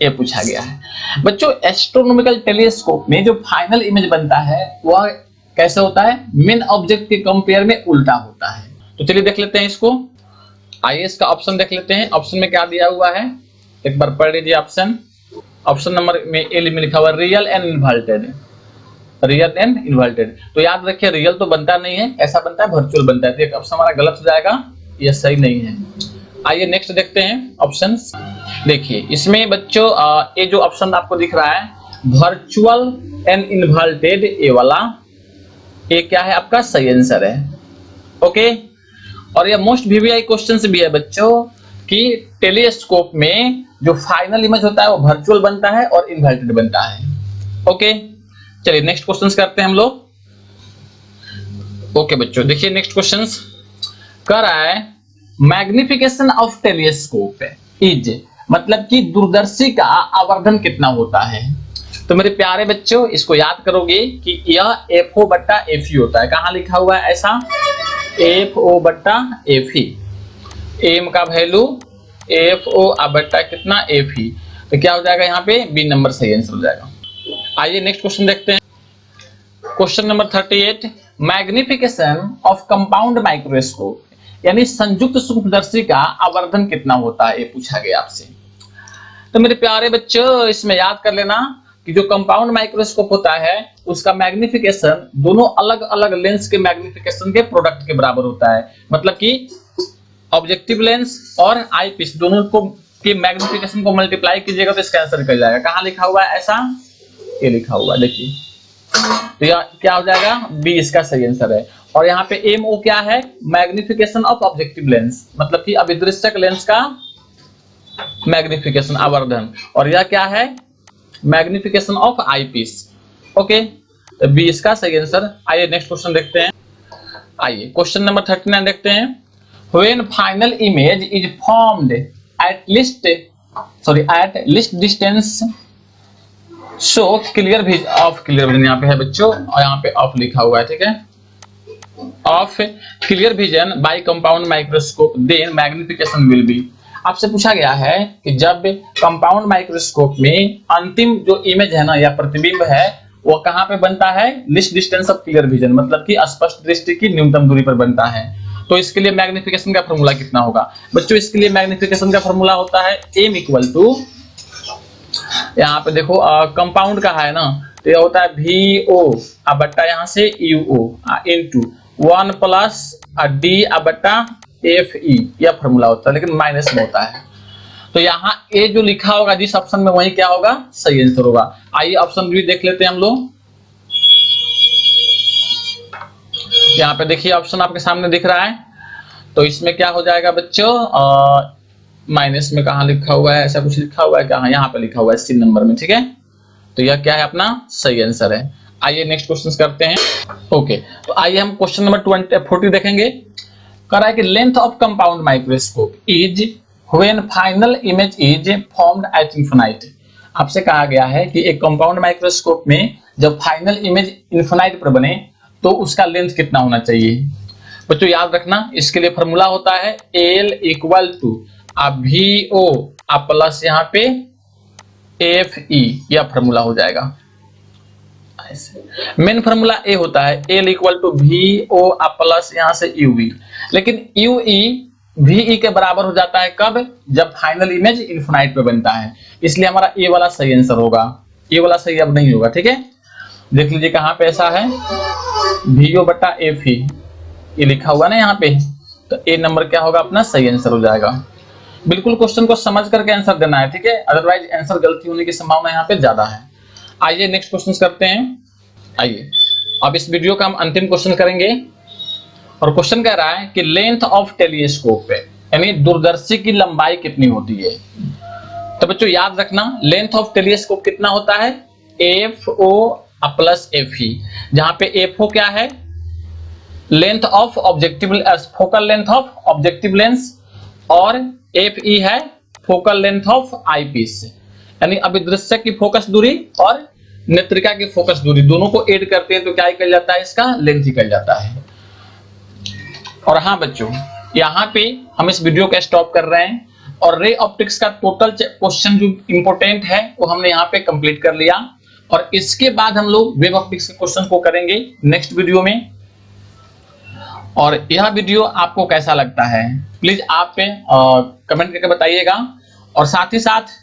ये पूछा गया है। बच्चों एस्ट्रोनॉमिकल टेलीस्कोप में जो फाइनल इमेज बनता है वह कैसे होता है? मेन ऑब्जेक्ट के कंपेयर में उल्टा होता है। तो चलिए देख लेते हैं इसको। आइए इसका ऑप्शन देख लेते हैं। ऑप्शन में क्या दिया हुआ है एक बार पढ़ लीजिए। ऑप्शन नंबर में ए में लिखा हुआ real and inverted, real and inverted. तो याद रखिए रियल तो बनता नहीं है, ऐसा बनता है वर्चुअल बनता है। तो एक ऑप्शन हमारा गलत हो जाएगा, ये सही नहीं है। आइए नेक्स्ट देखते हैं ऑप्शंस। देखिए इसमें बच्चों ये जो ऑप्शन आपको दिख रहा है वर्चुअल एंड इन्वर्टेड, ये वाला ये क्या है आपका? सही आंसर है। ओके, और ये मोस्ट वीवीआई क्वेश्चंस भी है बच्चों कि टेलीस्कोप में जो फाइनल इमेज होता है वो वर्चुअल बनता है और इन्वर्टेड बनता है। ओके, चलिए नेक्स्ट क्वेश्चंस करते हैं हम लोग। ओके बच्चों देखिए नेक्स्ट क्वेश्चंस कर रहा है मैग्निफिकेशन ऑफ टेलीस्कोप इज, मतलब कि दूरदर्शी का आवर्धन कितना होता है। तो मेरे प्यारे बच्चों इसको याद करोगे कि यह FO बट्टा FE होता है। कहां लिखा हुआ है ऐसा? FO बट्टा FE, एम का वैल्यू FO बट्टा कितना FE। तो क्या हो जाएगा यहाँ पे? बी नंबर सही आंसर हो जाएगा। आइए नेक्स्ट क्वेश्चन देखते हैं। Question number 38 magnification of compound microscope, यानी संयुक्त सूक्ष्मदर्शी का आवर्धन कितना होता है, ये पूछा गया आपसे। तो मेरे प्यारे बच्चों इसमें याद कर लेना कि जो कंपाउंड माइक्रोस्कोप होता है उसका मैग्निफिकेशन दोनों अलग अलग लेंस के मैग्निफिकेशन के प्रोडक्ट के बराबर होता है। मतलब कि ऑब्जेक्टिव लेंस और आई पीस दोनों को के मैग्निफिकेशन को मल्टीप्लाई कीजिएगा तो इसका आंसर निकल जाएगा। कहां लिखा हुआ है ऐसा? ये लिखा हुआ है देखिए। तो यह क्या हो जाएगा? बी इसका सही आंसर है। और यहाँ पे MO क्या है? मैग्निफिकेशन ऑफ ऑब्जेक्टिव लेंस, मतलब कि अभिदृश्यक लेंस का मैग्निफिकेशन आवर्धन। और यह क्या है? Magnification of eyepiece. Okay, तो बी इसका सही आंसर। आइए नेक्स्ट क्वेश्चन देखते हैं। आइए क्वेश्चन नंबर 39 देखते हैं। When final image is formed at least distance so clear vision यहाँ पे है बच्चों, और यहाँ पे ऑफ लिखा हुआ है, ठीक है, of clear vision by compound microscope then magnification will be. आपसे पूछा गया है कि जब कंपाउंड माइक्रोस्कोप में अंतिम जो इमेज है ना या प्रतिबिंब है वो कहाँ पे बनता है? List distance of clear vision, मतलब कि स्पष्ट दृष्टि की न्यूनतम दूरी पर बनता है। तो इसके लिए मैग्निफिकेशन का फॉर्मूला कितना होगा बच्चों? इसके लिए मैग्निफिकेशन का फॉर्मूला होता है m इक्वल टू, यहाँ पे देखो कंपाउंड का है ना, तो ये होता है VO बट्टा यहाँ से UO इनटू 1 प्लस D बट्टा FE, यह फॉर्मूला होता है, लेकिन माइनस में होता है। तो यहाँ ए जो लिखा होगा जिस ऑप्शन में वही क्या होगा? सही आंसर होगा। आइए ऑप्शन बी देख लेते हैं हम लोग। यहाँ पे देखिए ऑप्शन आपके सामने दिख रहा है, तो इसमें क्या हो जाएगा बच्चों? माइनस में कहाँ लिखा हुआ है? ऐसा कुछ लिखा हुआ है क्या? यहाँ पे लिखा हुआ है C नंबर में, ठीक है। तो यह क्या है? अपना सही आंसर है। आइए नेक्स्ट क्वेश्चन करते हैं। ओके, तो आइए हम क्वेश्चन नंबर 40 देखेंगे। कह रहा है कि length of compound microscope is when final image is formed at infinite. आपसे कहा गया है कि एक कंपाउंड माइक्रोस्कोप में जब फाइनल इमेज इन्फिनाइट पर बने तो उसका लेंथ कितना होना चाहिए। बच्चों याद रखना इसके लिए फॉर्मूला होता है L equal to VO plus यहाँ पे FE, यह फॉर्मूला हो जाएगा। मेन फॉर्मूला ए होता है L equal to VO plus यहाँ से UV, लेकिन UE VE के बराबर हो जाता है कब? जब फाइनल इमेज इन्फिनाइट पे बनता है। इसलिए हमारा ए वाला सही आंसर होगा, ये वाला सही अब नहीं होगा, ठीक है। देख लीजिए कहाँ पे ऐसा है VO बट्टा FE, ये लिखा हुआ ना यहाँ पे, तो ए नंबर क्या होगा अपना सही आंसर हो जाएगा। बिल्कुल क्वेश्चन को समझ करके आंसर देना है, ठीक है, अदरवाइज आंसर गलती होने की संभावना यहाँ पे ज्यादा है। आइए नेक्स्ट क्वेश्चन करते हैं। आइए अब इस वीडियो का हम अंतिम क्वेश्चन करेंगे, और क्वेश्चन कह रहा है कि लेंथ ऑफ टेलीस्कोप पे यानी दूरदर्शी की लंबाई कितनी होती है। तो बच्चों याद रखना, लेंथ ऑफ टेलीस्कोप कितना होता है, F O plus F E, जहां पे एफ ओ क्या है, length of objective focal length of objective lens, और एफ ई है focal length of eyepiece, यानी अभिदृश्य की फोकस दूरी और नेत्रिका की फोकस दूरी, दोनों को ऐड करते हैं तो क्या निकल जाता है, इसका लेंथ निकल जाता है। और हाँ बच्चों, यहाँ पे हम इस वीडियो का स्टॉप कर रहे हैं, और रे ऑप्टिक्स का टोटल क्वेश्चन जो इंपॉर्टेंट है वो हमने यहाँ पे कंप्लीट कर लिया, और इसके बाद हम लोग वेव ऑप्टिक्स के क्वेश्चन को करेंगे नेक्स्ट वीडियो में। और यह वीडियो आपको कैसा लगता है प्लीज आप कमेंट करके बताइएगा, और साथ ही साथ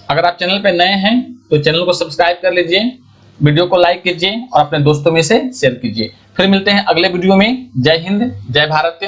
अगर आप चैनल पे नए हैं तो चैनल को सब्सक्राइब कर लीजिए, वीडियो को लाइक कीजिए और अपने दोस्तों में से शेयर कीजिए। फिर मिलते हैं अगले वीडियो में। जय हिंद, जय भारत।